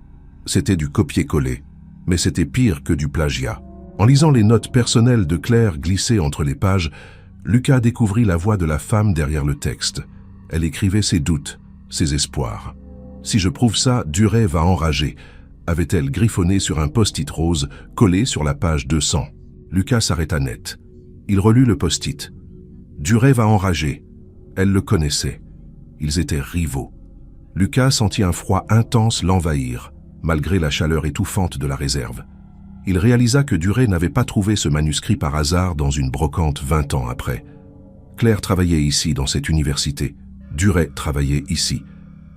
C'était du copier-coller, mais c'était pire que du plagiat. En lisant les notes personnelles de Claire glissées entre les pages, Lucas découvrit la voix de la femme derrière le texte. Elle écrivait ses doutes, ses espoirs. « Si je prouve ça, Duret va enrager », avait-elle griffonné sur un post-it rose collé sur la page 200. Lucas s'arrêta net. Il relut le post-it. « Duret va enrager ». Elle le connaissait. Ils étaient rivaux. Lucas sentit un froid intense l'envahir, malgré la chaleur étouffante de la réserve. Il réalisa que Duret n'avait pas trouvé ce manuscrit par hasard dans une brocante 20 ans après. Claire travaillait ici, dans cette université. Duret travaillait ici.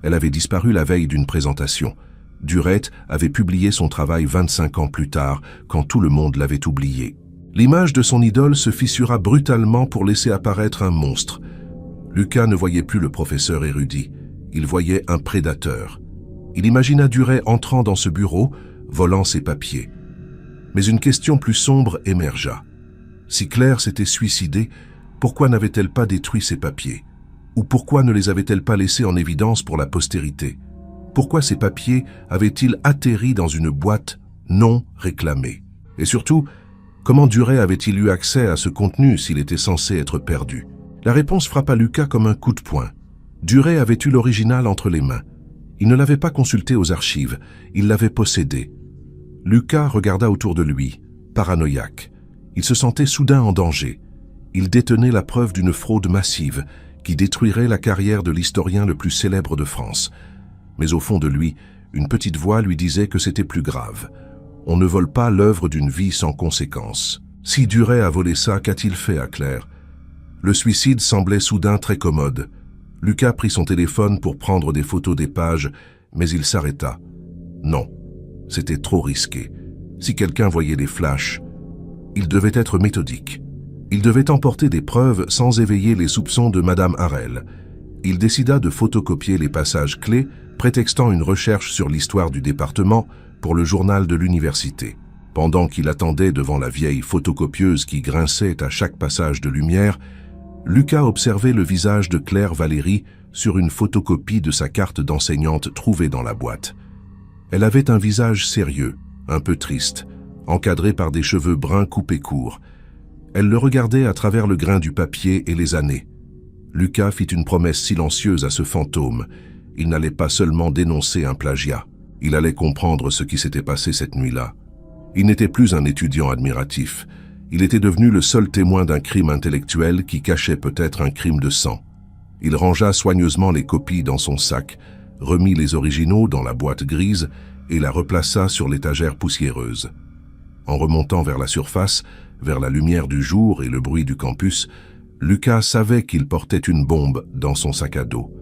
Elle avait disparu la veille d'une présentation. Duret avait publié son travail 25 ans plus tard, quand tout le monde l'avait oublié. L'image de son idole se fissura brutalement pour laisser apparaître un monstre. Lucas ne voyait plus le professeur érudit. Il voyait un prédateur. Il imagina Duret entrant dans ce bureau, volant ses papiers. Mais une question plus sombre émergea. Si Claire s'était suicidée, pourquoi n'avait-elle pas détruit ses papiers? Ou pourquoi ne les avait-elle pas laissés en évidence pour la postérité? Pourquoi ces papiers avaient-ils atterri dans une boîte non réclamée? Et surtout, comment Duret avait-il eu accès à ce contenu s'il était censé être perdu? La réponse frappa Lucas comme un coup de poing. Duret avait eu l'original entre les mains. Il ne l'avait pas consulté aux archives, il l'avait possédé. Lucas regarda autour de lui, paranoïaque. Il se sentait soudain en danger. Il détenait la preuve d'une fraude massive qui détruirait la carrière de l'historien le plus célèbre de France. Mais au fond de lui, une petite voix lui disait que c'était plus grave. On ne vole pas l'œuvre d'une vie sans conséquence. Si Duret a volé ça, qu'a-t-il fait à Claire? Le suicide semblait soudain très commode. Lucas prit son téléphone pour prendre des photos des pages, mais il s'arrêta. Non, c'était trop risqué. Si quelqu'un voyait les flashs, Il devait être méthodique. Il devait emporter des preuves sans éveiller les soupçons de Madame Harel. Il décida de photocopier les passages clés, prétextant une recherche sur l'histoire du département pour le journal de l'université. Pendant qu'il attendait devant la vieille photocopieuse qui grinçait à chaque passage de lumière, Lucas observait le visage de Claire Valéry sur une photocopie de sa carte d'enseignante trouvée dans la boîte. Elle avait un visage sérieux, un peu triste, encadré par des cheveux bruns coupés courts. Elle le regardait à travers le grain du papier et les années. Lucas fit une promesse silencieuse à ce fantôme. Il n'allait pas seulement dénoncer un plagiat. Il allait comprendre ce qui s'était passé cette nuit-là. Il n'était plus un étudiant admiratif. Il était devenu le seul témoin d'un crime intellectuel qui cachait peut-être un crime de sang. Il rangea soigneusement les copies dans son sac, remit les originaux dans la boîte grise et la replaça sur l'étagère poussiéreuse. En remontant vers la surface, vers la lumière du jour et le bruit du campus, Lucas savait qu'il portait une bombe dans son sac à dos.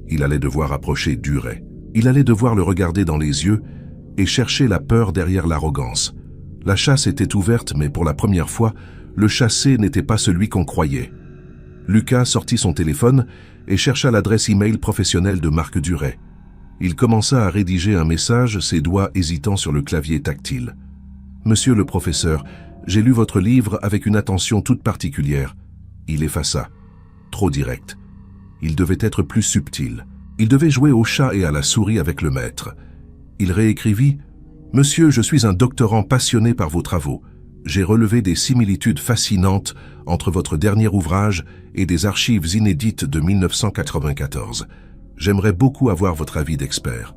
Il allait devoir approcher Duret. Il allait devoir le regarder dans les yeux et chercher la peur derrière l'arrogance. La chasse était ouverte, mais pour la première fois, le chassé n'était pas celui qu'on croyait. Lucas sortit son téléphone et chercha l'adresse e-mail professionnelle de Marc Duret. Il commença à rédiger un message, ses doigts hésitant sur le clavier tactile. « Monsieur le professeur, j'ai lu votre livre avec une attention toute particulière. » Il effaça. Trop direct. Il devait être plus subtil. Il devait jouer au chat et à la souris avec le maître. Il réécrivit « Monsieur, je suis un doctorant passionné par vos travaux. J'ai relevé des similitudes fascinantes entre votre dernier ouvrage et des archives inédites de 1994. J'aimerais beaucoup avoir votre avis d'expert. »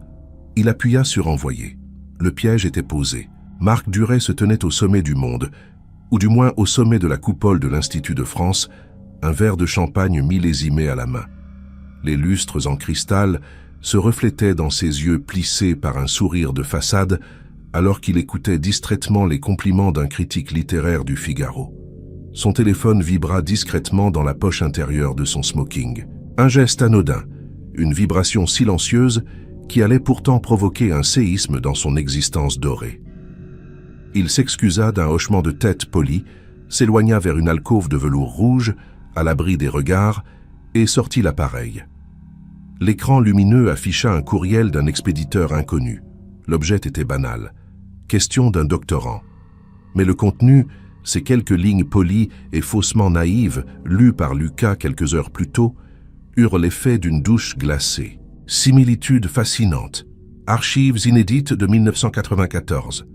Il appuya sur « Envoyer ». Le piège était posé. Marc Duret se tenait au sommet du monde, ou du moins au sommet de la coupole de l'Institut de France, un verre de champagne millésimé à la main. Les lustres en cristal se reflétaient dans ses yeux plissés par un sourire de façade, alors qu'il écoutait distraitement les compliments d'un critique littéraire du Figaro. Son téléphone vibra discrètement dans la poche intérieure de son smoking. Un geste anodin, une vibration silencieuse qui allait pourtant provoquer un séisme dans son existence dorée. Il s'excusa d'un hochement de tête poli, s'éloigna vers une alcôve de velours rouge, à l'abri des regards, et sortit l'appareil. L'écran lumineux afficha un courriel d'un expéditeur inconnu. L'objet était banal. Question d'un doctorant. Mais le contenu, ces quelques lignes polies et faussement naïves, lues par Lucas quelques heures plus tôt, eurent l'effet d'une douche glacée. Similitudes fascinantes. Archives inédites de 1994.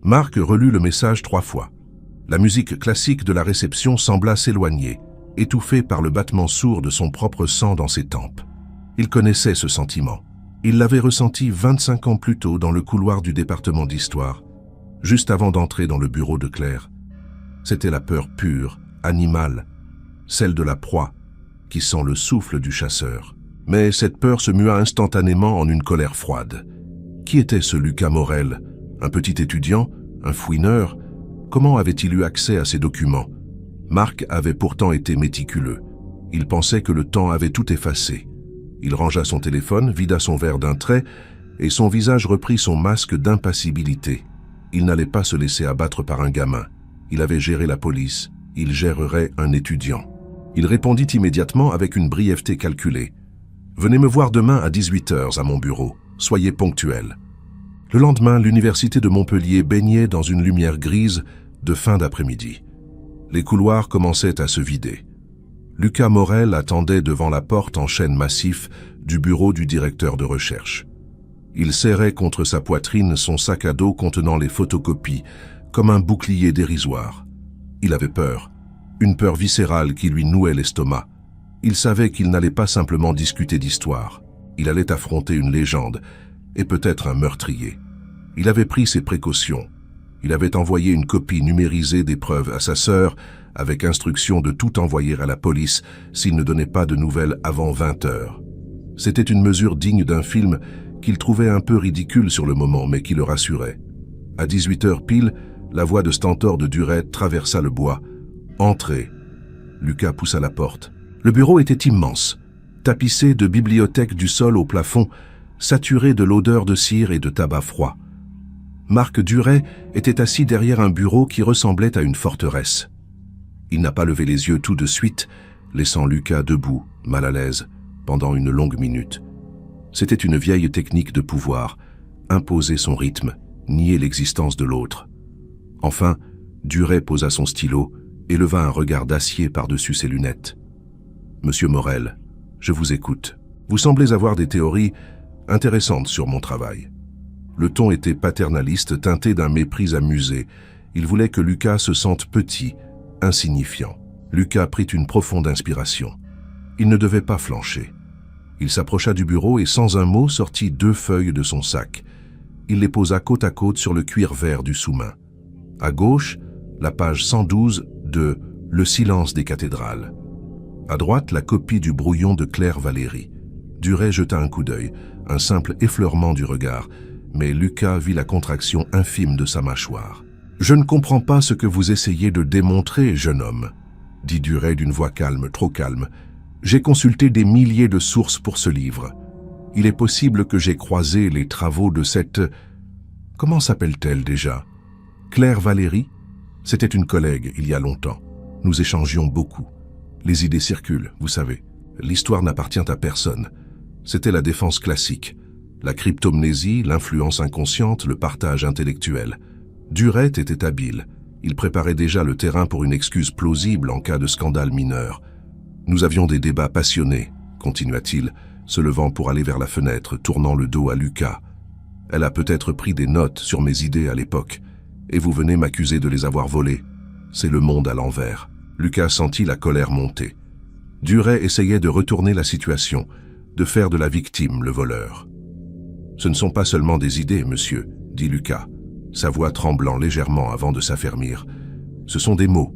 Marc relut le message 3 fois. La musique classique de la réception sembla s'éloigner, étouffée par le battement sourd de son propre sang dans ses tempes. Il connaissait ce sentiment. Il l'avait ressenti 25 ans plus tôt dans le couloir du département d'histoire, juste avant d'entrer dans le bureau de Claire. C'était la peur pure, animale, celle de la proie, qui sent le souffle du chasseur. Mais cette peur se mua instantanément en une colère froide. Qui était ce Lucas Morel ? Un petit étudiant, un fouineur, comment avait-il eu accès à ces documents? Marc avait pourtant été méticuleux. Il pensait que le temps avait tout effacé. Il rangea son téléphone, vida son verre d'un trait, et son visage reprit son masque d'impassibilité. Il n'allait pas se laisser abattre par un gamin. Il avait géré la police. Il gérerait un étudiant. Il répondit immédiatement avec une brièveté calculée. « Venez me voir demain à 18h à mon bureau. Soyez ponctuel. » Le lendemain, l'université de Montpellier baignait dans une lumière grise de fin d'après-midi. Les couloirs commençaient à se vider. Lucas Morel attendait devant la porte en chêne massif du bureau du directeur de recherche. Il serrait contre sa poitrine son sac à dos contenant les photocopies, comme un bouclier dérisoire. Il avait peur, une peur viscérale qui lui nouait l'estomac. Il savait qu'il n'allait pas simplement discuter d'histoire. Il allait affronter une légende, et peut-être un meurtrier. Il avait pris ses précautions. Il avait envoyé une copie numérisée des preuves à sa sœur, avec instruction de tout envoyer à la police s'il ne donnait pas de nouvelles avant 20 heures. C'était une mesure digne d'un film qu'il trouvait un peu ridicule sur le moment, mais qui le rassurait. À 18 heures pile, la voix de Stentor de Duret traversa le bois. « Entrez !» Lucas poussa la porte. Le bureau était immense, tapissé de bibliothèques du sol au plafond, saturé de l'odeur de cire et de tabac froid. Marc Duret était assis derrière un bureau qui ressemblait à une forteresse. Il n'a pas levé les yeux tout de suite, laissant Lucas debout, mal à l'aise, pendant une longue minute. C'était une vieille technique de pouvoir, imposer son rythme, nier l'existence de l'autre. Enfin, Duret posa son stylo et leva un regard d'acier par-dessus ses lunettes. « Monsieur Morel, je vous écoute. Vous semblez avoir des théories intéressantes sur mon travail. » Le ton était paternaliste, teinté d'un mépris amusé. Il voulait que Lucas se sente petit, insignifiant. Lucas prit une profonde inspiration. Il ne devait pas flancher. Il s'approcha du bureau et sans un mot sortit 2 feuilles de son sac. Il les posa côte à côte sur le cuir vert du sous-main. À gauche, la page 112 de « Le silence des cathédrales ». À droite, la copie du brouillon de Claire Valéry. Duret jeta un coup d'œil, un simple effleurement du regard, mais Lucas vit la contraction infime de sa mâchoire. « Je ne comprends pas ce que vous essayez de démontrer, jeune homme, » dit Duret d'une voix calme, trop calme. « J'ai consulté des milliers de sources pour ce livre. Il est possible que j'ai croisé les travaux de cette... Comment s'appelle-t-elle déjà? Claire Valéry? C'était une collègue il y a longtemps. Nous échangions beaucoup. Les idées circulent, vous savez. L'histoire n'appartient à personne. C'était la défense classique. La cryptomnésie, l'influence inconsciente, le partage intellectuel. Duret était habile. Il préparait déjà le terrain pour une excuse plausible en cas de scandale mineur. Nous avions des débats passionnés, continua-t-il, se levant pour aller vers la fenêtre, tournant le dos à Lucas. Elle a peut-être pris des notes sur mes idées à l'époque, et vous venez m'accuser de les avoir volées. C'est le monde à l'envers. Lucas sentit la colère monter. Duret essayait de retourner la situation, de faire de la victime le voleur. « Ce ne sont pas seulement des idées, monsieur, » dit Lucas, sa voix tremblant légèrement avant de s'affermir. « Ce sont des mots,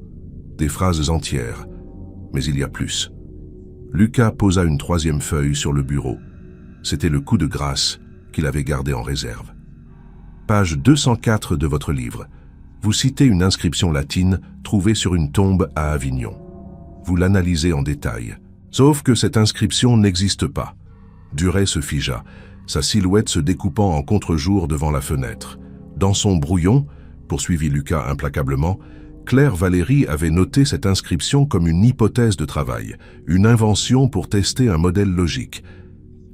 des phrases entières, mais il y a plus. » Lucas posa une 3e feuille sur le bureau. C'était le coup de grâce qu'il avait gardé en réserve. Page 204 de votre livre. Vous citez une inscription latine trouvée sur une tombe à Avignon. Vous l'analysez en détail. Sauf que cette inscription n'existe pas. Duret se figea, sa silhouette se découpant en contre-jour devant la fenêtre. Dans son brouillon, poursuivit Lucas implacablement, Claire Valéry avait noté cette inscription comme une hypothèse de travail, une invention pour tester un modèle logique.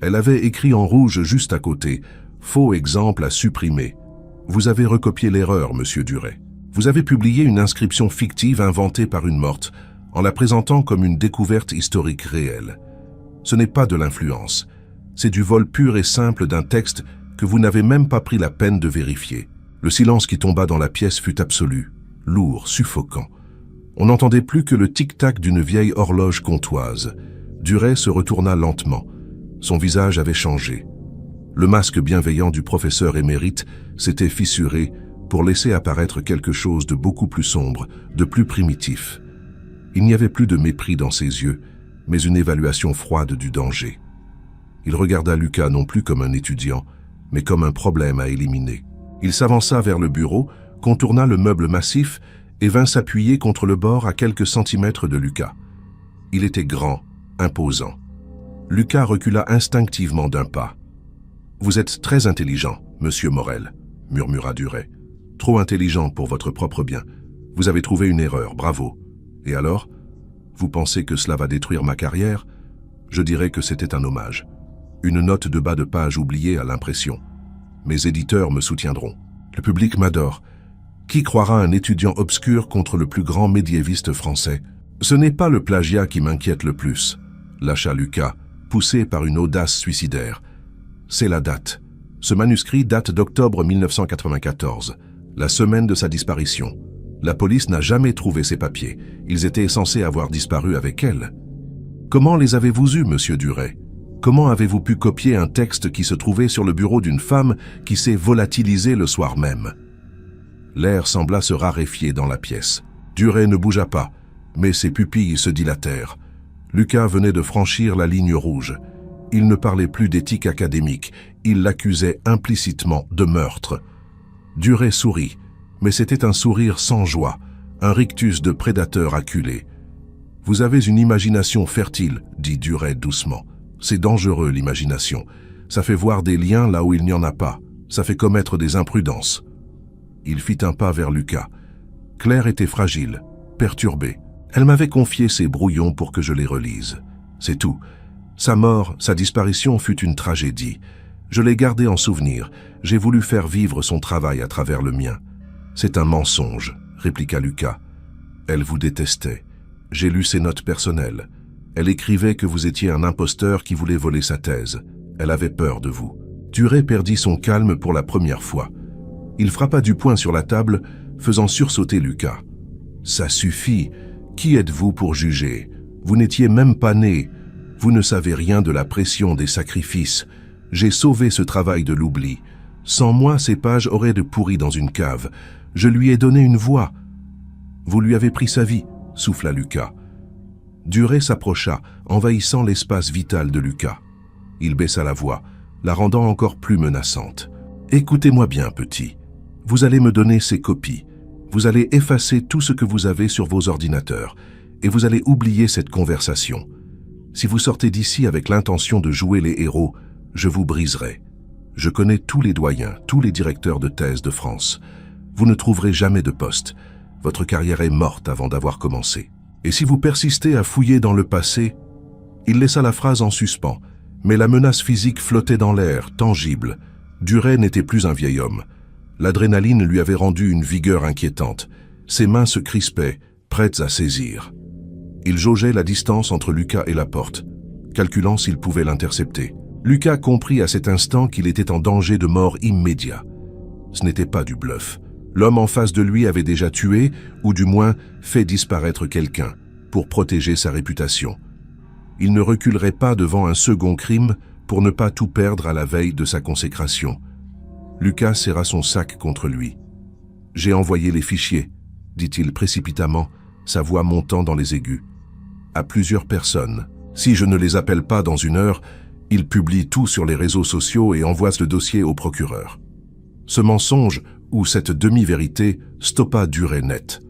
Elle avait écrit en rouge juste à côté, « Faux exemple à supprimer ». Vous avez recopié l'erreur, monsieur Duret. Vous avez publié une inscription fictive inventée par une morte, en la présentant comme une découverte historique réelle. Ce n'est pas de l'influence. C'est du vol pur et simple d'un texte que vous n'avez même pas pris la peine de vérifier. Le silence qui tomba dans la pièce fut absolu, lourd, suffocant. On n'entendait plus que le tic-tac d'une vieille horloge comtoise. Duret se retourna lentement. Son visage avait changé. Le masque bienveillant du professeur émérite s'était fissuré pour laisser apparaître quelque chose de beaucoup plus sombre, de plus primitif. Il n'y avait plus de mépris dans ses yeux, mais une évaluation froide du danger. Il regarda Lucas non plus comme un étudiant, mais comme un problème à éliminer. Il s'avança vers le bureau, contourna le meuble massif et vint s'appuyer contre le bord à quelques centimètres de Lucas. Il était grand, imposant. Lucas recula instinctivement d'un pas. « Vous êtes très intelligent, monsieur Morel, » murmura Duret. « Trop intelligent pour votre propre bien. Vous avez trouvé une erreur, bravo. Et alors? Vous pensez que cela va détruire ma carrière? Je dirais que c'était un hommage. Une note de bas de page oubliée à l'impression. Mes éditeurs me soutiendront. Le public m'adore. Qui croira un étudiant obscur contre le plus grand médiéviste français? Ce n'est pas le plagiat qui m'inquiète le plus, lâcha Lucas, poussé par une audace suicidaire. C'est la date. Ce manuscrit date d'octobre 1994, la semaine de sa disparition. La police n'a jamais trouvé ces papiers. Ils étaient censés avoir disparu avec elle. Comment les avez-vous eus, monsieur Duret? Comment avez-vous pu copier un texte qui se trouvait sur le bureau d'une femme qui s'est volatilisée le soir même? L'air sembla se raréfier dans la pièce. Duret ne bougea pas, mais ses pupilles se dilatèrent. Lucas venait de franchir la ligne rouge. Il ne parlait plus d'éthique académique, il l'accusait implicitement de meurtre. Duret sourit, mais c'était un sourire sans joie, un rictus de prédateur acculé. « Vous avez une imagination fertile, » dit Duret doucement. « C'est dangereux, l'imagination. Ça fait voir des liens là où il n'y en a pas. Ça fait commettre des imprudences. Il fit un pas vers Lucas. Claire était fragile, perturbée. Elle m'avait confié ses brouillons pour que je les relise. C'est tout. Sa mort, sa disparition fut une tragédie. Je l'ai gardé en souvenir. J'ai voulu faire vivre son travail à travers le mien. C'est un mensonge, répliqua Lucas. Elle vous détestait. J'ai lu ses notes personnelles. Elle écrivait que vous étiez un imposteur qui voulait voler sa thèse. Elle avait peur de vous. Duret perdit son calme pour la première fois. Il frappa du poing sur la table, faisant sursauter Lucas. « Ça suffit. Qui êtes-vous pour juger? Vous n'étiez même pas né. Vous ne savez rien de la pression des sacrifices. J'ai sauvé ce travail de l'oubli. Sans moi, ces pages auraient de pourri dans une cave. Je lui ai donné une voix. » « Vous lui avez pris sa vie, » souffla Lucas. Duret s'approcha, envahissant l'espace vital de Lucas. Il baissa la voix, la rendant encore plus menaçante. « Écoutez-moi bien, petit. Vous allez me donner ces copies. Vous allez effacer tout ce que vous avez sur vos ordinateurs, et vous allez oublier cette conversation. Si vous sortez d'ici avec l'intention de jouer les héros, je vous briserai. Je connais tous les doyens, tous les directeurs de thèse de France. Vous ne trouverez jamais de poste. Votre carrière est morte avant d'avoir commencé. Et si vous persistez à fouiller dans le passé, » Il laissa la phrase en suspens, mais la menace physique flottait dans l'air, tangible. Duret n'était plus un vieil homme. L'adrénaline lui avait rendu une vigueur inquiétante. Ses mains se crispaient, prêtes à saisir. Il jaugeait la distance entre Lucas et la porte, calculant s'il pouvait l'intercepter. Lucas comprit à cet instant qu'il était en danger de mort immédiat. Ce n'était pas du bluff. L'homme en face de lui avait déjà tué, ou du moins fait disparaître quelqu'un, pour protéger sa réputation. Il ne reculerait pas devant un second crime pour ne pas tout perdre à la veille de sa consécration. Lucas serra son sac contre lui. « J'ai envoyé les fichiers, » dit-il précipitamment, sa voix montant dans les aigus. « À plusieurs personnes. Si je ne les appelle pas dans une heure, ils publient tout sur les réseaux sociaux et envoient le dossier au procureur. » Ce mensonge, ou cette demi-vérité, stoppa Duret net.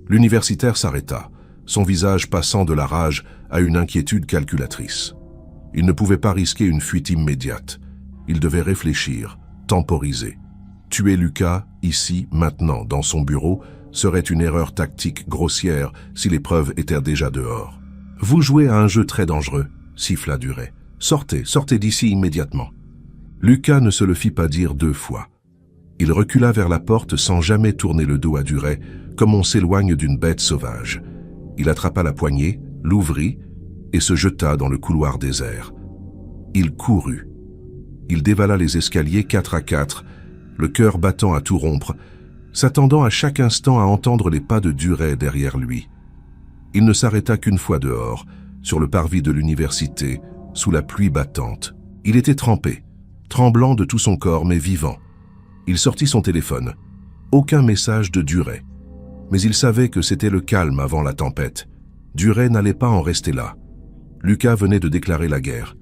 L'universitaire s'arrêta, son visage passant de la rage à une inquiétude calculatrice. Il ne pouvait pas risquer une fuite immédiate. Il devait réfléchir, temporiser. Tuer Lucas, ici, maintenant, dans son bureau, serait une erreur tactique grossière si les preuves étaient déjà dehors. « Vous jouez à un jeu très dangereux », siffla Duret. « Sortez d'ici immédiatement. » Lucas ne se le fit pas dire deux fois. Il recula vers la porte sans jamais tourner le dos à Duret, comme on s'éloigne d'une bête sauvage. Il attrapa la poignée, l'ouvrit et se jeta dans le couloir désert. Il courut. Il dévala les escaliers 4 à 4, le cœur battant à tout rompre, s'attendant à chaque instant à entendre les pas de Duret derrière lui. Il ne s'arrêta qu'une fois dehors, sur le parvis de l'université, sous la pluie battante. Il était trempé, tremblant de tout son corps mais vivant. Il sortit son téléphone. Aucun message de Duret. Mais il savait que c'était le calme avant la tempête. Duret n'allait pas en rester là. Lucas venait de déclarer la guerre.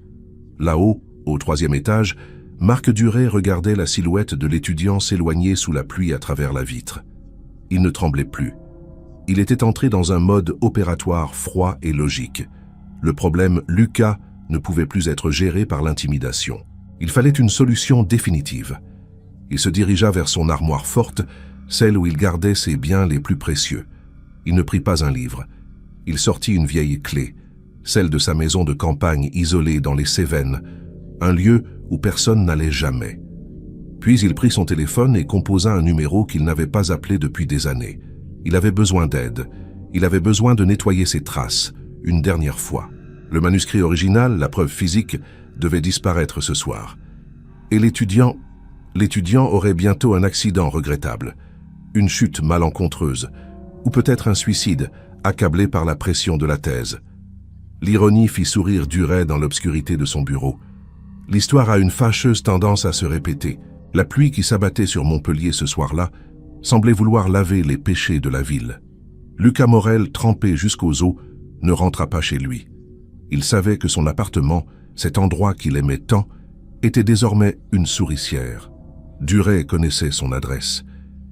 Là-haut, au 3e étage, Marc Duret regardait la silhouette de l'étudiant s'éloigner sous la pluie à travers la vitre. Il ne tremblait plus. Il était entré dans un mode opératoire froid et logique. Le problème Lucas ne pouvait plus être géré par l'intimidation. Il fallait une solution définitive. Il se dirigea vers son armoire forte, celle où il gardait ses biens les plus précieux. Il ne prit pas un livre. Il sortit une vieille clé, celle de sa maison de campagne isolée dans les Cévennes, un lieu où personne n'allait jamais. Puis il prit son téléphone et composa un numéro qu'il n'avait pas appelé depuis des années. Il avait besoin d'aide. Il avait besoin de nettoyer ses traces, une dernière fois. Le manuscrit original, la preuve physique, devait disparaître ce soir. Et l'étudiant aurait bientôt un accident regrettable, une chute malencontreuse, ou peut-être un suicide, accablé par la pression de la thèse. L'ironie fit sourire Duret dans l'obscurité de son bureau. L'histoire a une fâcheuse tendance à se répéter. La pluie qui s'abattait sur Montpellier ce soir-là semblait vouloir laver les péchés de la ville. Lucas Morel, trempé jusqu'aux os, ne rentra pas chez lui. Il savait que son appartement, cet endroit qu'il aimait tant, était désormais une souricière. Duret connaissait son adresse.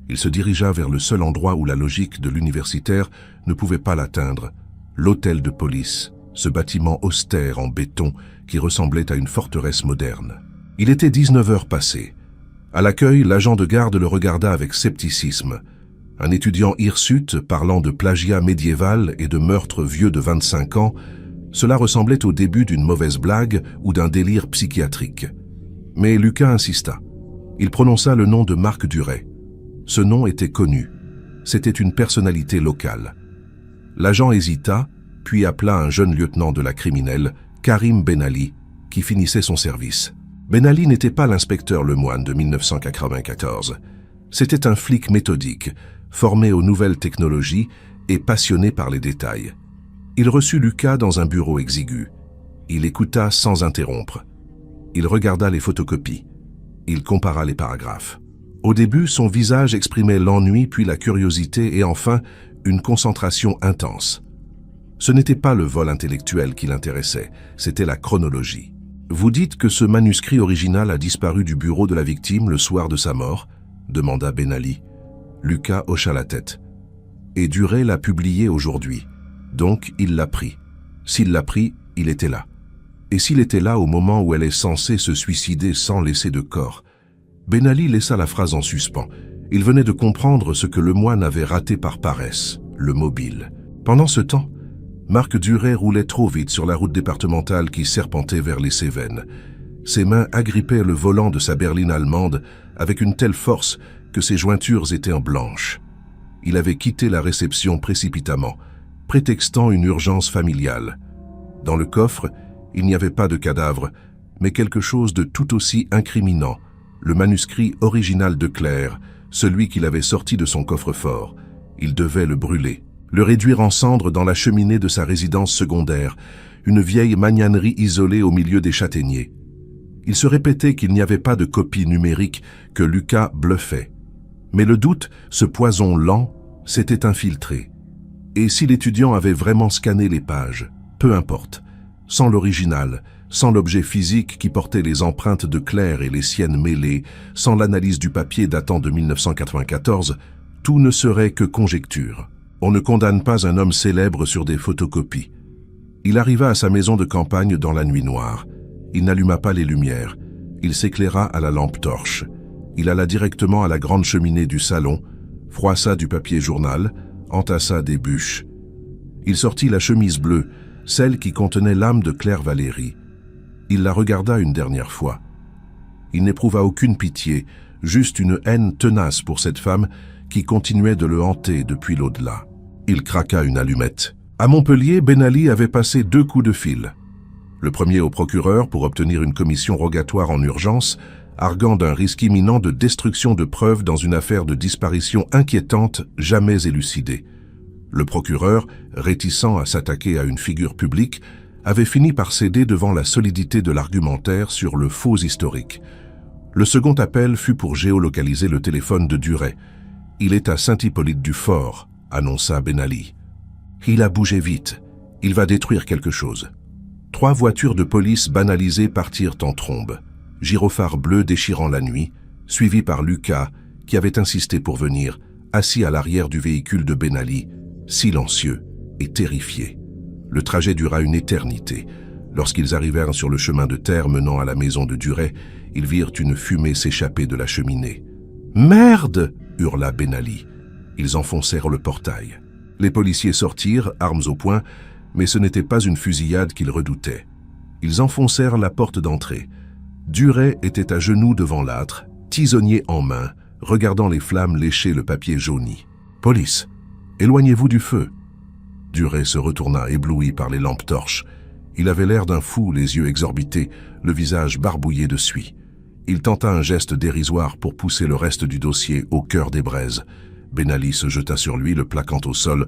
Il se dirigea vers le seul endroit où la logique de l'universitaire ne pouvait pas l'atteindre, l'hôtel de police, ce bâtiment austère en béton qui ressemblait à une forteresse moderne. Il était 19 heures passées. À l'accueil, l'agent de garde le regarda avec scepticisme. Un étudiant hirsute parlant de plagiat médiéval et de meurtre vieux de 25 ans, cela ressemblait au début d'une mauvaise blague ou d'un délire psychiatrique. Mais Lucas insista. Il prononça le nom de Marc Duret. Ce nom était connu. C'était une personnalité locale. L'agent hésita, puis appela un jeune lieutenant de la criminelle, Karim Benali, qui finissait son service. Benali n'était pas l'inspecteur Lemoine de 1994. C'était un flic méthodique, formé aux nouvelles technologies et passionné par les détails. Il reçut Lucas dans un bureau exigu. Il écouta sans interrompre. Il regarda les photocopies. Il compara les paragraphes. Au début, son visage exprimait l'ennui, puis la curiosité et enfin une concentration intense. Ce n'était pas le vol intellectuel qui l'intéressait, c'était la chronologie. Vous dites que ce manuscrit original a disparu du bureau de la victime le soir de sa mort ? Demanda Benali. Lucas hocha la tête. Et Duret l'a publié aujourd'hui. Donc, il l'a pris. S'il l'a pris, il était là. Et s'il était là au moment où elle est censée se suicider sans laisser de corps? Benali laissa la phrase en suspens. Il venait de comprendre ce que Lemoine avait raté par paresse, le mobile. Pendant ce temps, Marc Duret roulait trop vite sur la route départementale qui serpentait vers les Cévennes. Ses mains agrippaient le volant de sa berline allemande avec une telle force que ses jointures étaient en blanche. Il avait quitté la réception précipitamment, prétextant une urgence familiale. Dans le coffre, il n'y avait pas de cadavre, mais quelque chose de tout aussi incriminant, le manuscrit original de Claire, celui qu'il avait sorti de son coffre-fort. Il devait le brûler, le réduire en cendres dans la cheminée de sa résidence secondaire, une vieille magnanerie isolée au milieu des châtaigniers. Il se répétait qu'il n'y avait pas de copie numérique, que Lucas bluffait. Mais le doute, ce poison lent, s'était infiltré. Et si l'étudiant avait vraiment scanné les pages, peu importe, sans l'original, sans l'objet physique qui portait les empreintes de Claire et les siennes mêlées, sans l'analyse du papier datant de 1994, tout ne serait que conjecture. On ne condamne pas un homme célèbre sur des photocopies. Il arriva à sa maison de campagne dans la nuit noire. Il n'alluma pas les lumières. Il s'éclaira à la lampe torche. Il alla directement à la grande cheminée du salon, froissa du papier journal, entassa des bûches. Il sortit la chemise bleue, celle qui contenait l'âme de Claire Valéry. Il la regarda une dernière fois. Il n'éprouva aucune pitié, juste une haine tenace pour cette femme qui continuait de le hanter depuis l'au-delà. Il craqua une allumette. À Montpellier, Benali avait passé 2 coups de fil. Le premier au procureur pour obtenir une commission rogatoire en urgence, arguant d'un risque imminent de destruction de preuves dans une affaire de disparition inquiétante jamais élucidée. Le procureur, réticent à s'attaquer à une figure publique, avait fini par céder devant la solidité de l'argumentaire sur le faux historique. Le second appel fut pour géolocaliser le téléphone de Duret. « Il est à Saint-Hippolyte-du-Fort », annonça Benali. « Il a bougé vite. Il va détruire quelque chose. » 3 voitures de police banalisées partirent en trombe, gyrophares bleus déchirant la nuit, suivis par Lucas, qui avait insisté pour venir, assis à l'arrière du véhicule de Benali, silencieux et terrifié. Le trajet dura une éternité. Lorsqu'ils arrivèrent sur le chemin de terre menant à la maison de Duret, ils virent une fumée s'échapper de la cheminée. « Merde !» hurla Benali. Ils enfoncèrent le portail. Les policiers sortirent, armes au poing, mais ce n'était pas une fusillade qu'ils redoutaient. Ils enfoncèrent la porte d'entrée. Duret était à genoux devant l'âtre, tisonnier en main, regardant les flammes lécher le papier jauni. « Police, éloignez-vous du feu !» Duret se retourna, ébloui par les lampes torches. Il avait l'air d'un fou, les yeux exorbités, le visage barbouillé de suie. Il tenta un geste dérisoire pour pousser le reste du dossier au cœur des braises. Benali se jeta sur lui, le plaquant au sol,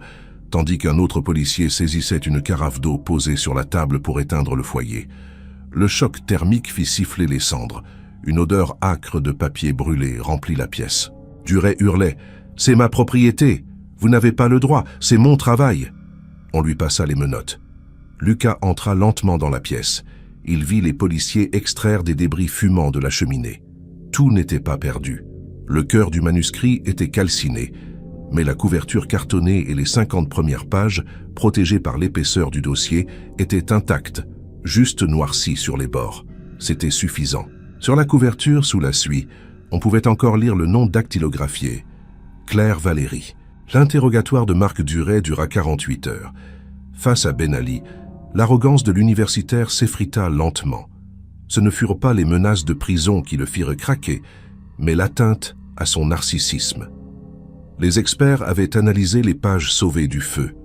tandis qu'un autre policier saisissait une carafe d'eau posée sur la table pour éteindre le foyer. Le choc thermique fit siffler les cendres. Une odeur âcre de papier brûlé remplit la pièce. Duret hurlait « C'est ma propriété! Vous n'avez pas le droit, c'est mon travail !» On lui passa les menottes. Lucas entra lentement dans la pièce. Il vit les policiers extraire des débris fumants de la cheminée. Tout n'était pas perdu. Le cœur du manuscrit était calciné, mais la couverture cartonnée et les 50 premières pages, protégées par l'épaisseur du dossier, étaient intactes, juste noircies sur les bords. C'était suffisant. Sur la couverture, sous la suie, On pouvait encore lire le nom dactylographié, Claire Valéry. L'interrogatoire de Marc Duret dura 48 heures. Face à Ben Ali, l'arrogance de l'universitaire s'effrita lentement. Ce ne furent pas les menaces de prison qui le firent craquer, mais l'atteinte à son narcissisme. Les experts avaient analysé les pages sauvées du feu.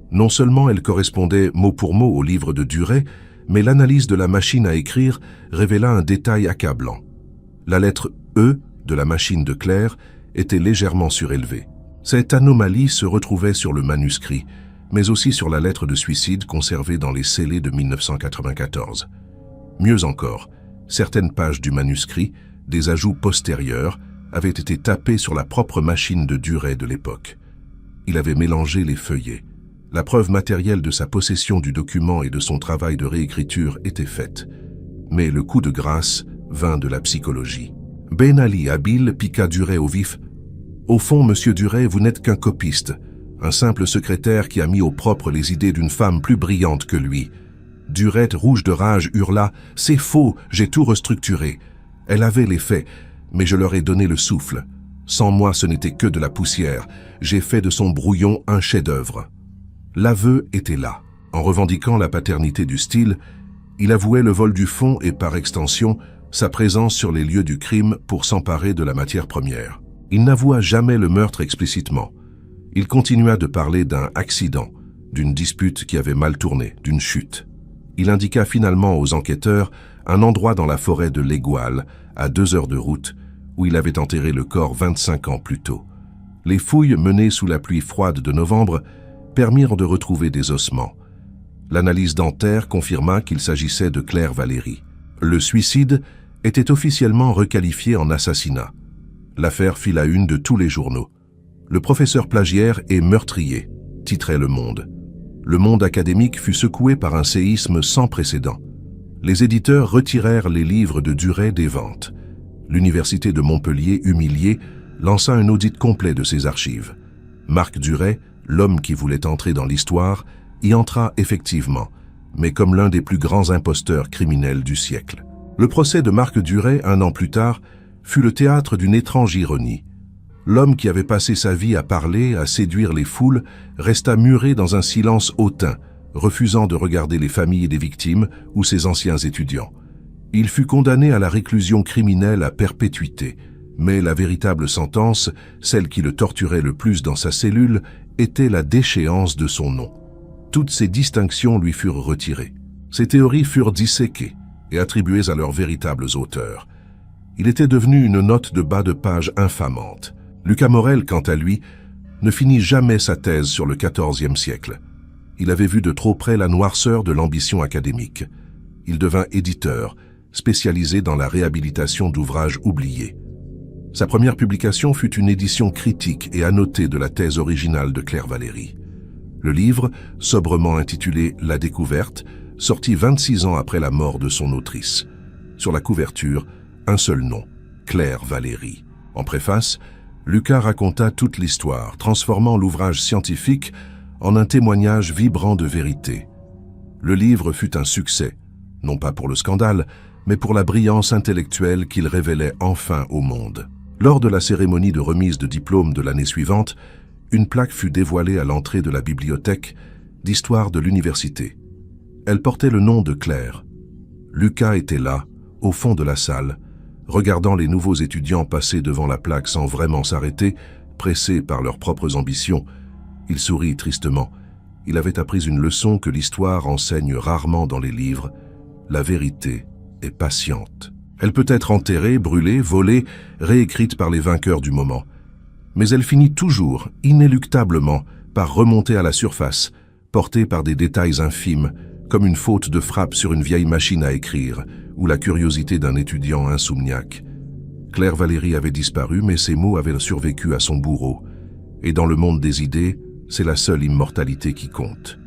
Non seulement elles correspondaient mot pour mot au livre de Duret, mais l'analyse de la machine à écrire révéla un détail accablant. La lettre E de la machine de Claire était légèrement surélevée. Cette anomalie se retrouvait sur le manuscrit, mais aussi sur la lettre de suicide conservée dans les scellés de 1994. Mieux encore, certaines pages du manuscrit, des ajouts postérieurs, avaient été tapés sur la propre machine de Duret de l'époque. Il avait mélangé les feuillets. La preuve matérielle de sa possession du document et de son travail de réécriture était faite. Mais le coup de grâce vint de la psychologie. Ben Ali, habile, piqua Duret au vif. « Au fond, monsieur Duret, vous n'êtes qu'un copiste, un simple secrétaire qui a mis au propre les idées d'une femme plus brillante que lui. » Duret, rouge de rage, hurla « C'est faux, j'ai tout restructuré. Elle avait les faits, mais je leur ai donné le souffle. Sans moi, ce n'était que de la poussière. J'ai fait de son brouillon un chef-d'œuvre. » L'aveu était là. En revendiquant la paternité du style, il avouait le vol du fond et, par extension, sa présence sur les lieux du crime pour s'emparer de la matière première. Il n'avoua jamais le meurtre explicitement. Il continua de parler d'un accident, d'une dispute qui avait mal tourné, d'une chute. Il indiqua finalement aux enquêteurs un endroit dans la forêt de l'Égoile, à 2 heures de route, où il avait enterré le corps 25 ans plus tôt. Les fouilles menées sous la pluie froide de novembre permirent de retrouver des ossements. L'analyse dentaire confirma qu'il s'agissait de Claire Valéry. Le suicide était officiellement requalifié en assassinat. L'affaire fit la une de tous les journaux. « Le professeur plagiaire est meurtrier », titrait Le Monde. Le monde académique fut secoué par un séisme sans précédent. Les éditeurs retirèrent les livres de Duret des ventes. L'université de Montpellier, humiliée, lança un audit complet de ses archives. Marc Duret, l'homme qui voulait entrer dans l'histoire, y entra effectivement, mais comme l'un des plus grands imposteurs criminels du siècle. Le procès de Marc Duret, 1 an plus tard, fut le théâtre d'une étrange ironie. L'homme qui avait passé sa vie à parler, à séduire les foules, resta muré dans un silence hautain, refusant de regarder les familles des victimes ou ses anciens étudiants. Il fut condamné à la réclusion criminelle à perpétuité, mais la véritable sentence, celle qui le torturait le plus dans sa cellule, était la déchéance de son nom. Toutes ces distinctions lui furent retirées. Ses théories furent disséquées et attribuées à leurs véritables auteurs. Il était devenu une note de bas de page infamante. Lucas Morel, quant à lui, ne finit jamais sa thèse sur le XIVe siècle. Il avait vu de trop près la noirceur de l'ambition académique. Il devint éditeur, spécialisé dans la réhabilitation d'ouvrages oubliés. Sa première publication fut une édition critique et annotée de la thèse originale de Claire Valéry. Le livre, sobrement intitulé « La découverte », sortit 26 ans après la mort de son autrice. Sur la couverture, un seul nom, Claire Valéry. En préface, Lucas raconta toute l'histoire, transformant l'ouvrage scientifique en un témoignage vibrant de vérité. Le livre fut un succès, non pas pour le scandale, mais pour la brillance intellectuelle qu'il révélait enfin au monde. Lors de la cérémonie de remise de diplôme de l'année suivante, une plaque fut dévoilée à l'entrée de la bibliothèque d'histoire de l'université. Elle portait le nom de Claire. Lucas était là, au fond de la salle, regardant les nouveaux étudiants passer devant la plaque sans vraiment s'arrêter, pressés par leurs propres ambitions. Il sourit tristement. Il avait appris une leçon que l'histoire enseigne rarement dans les livres. La vérité est patiente. Elle peut être enterrée, brûlée, volée, réécrite par les vainqueurs du moment. Mais elle finit toujours, inéluctablement, par remonter à la surface, portée par des détails infimes, comme une faute de frappe sur une vieille machine à écrire, ou la curiosité d'un étudiant insomniaque. Claire Valéry avait disparu, mais ses mots avaient survécu à son bourreau. Et dans le monde des idées, c'est la seule immortalité qui compte.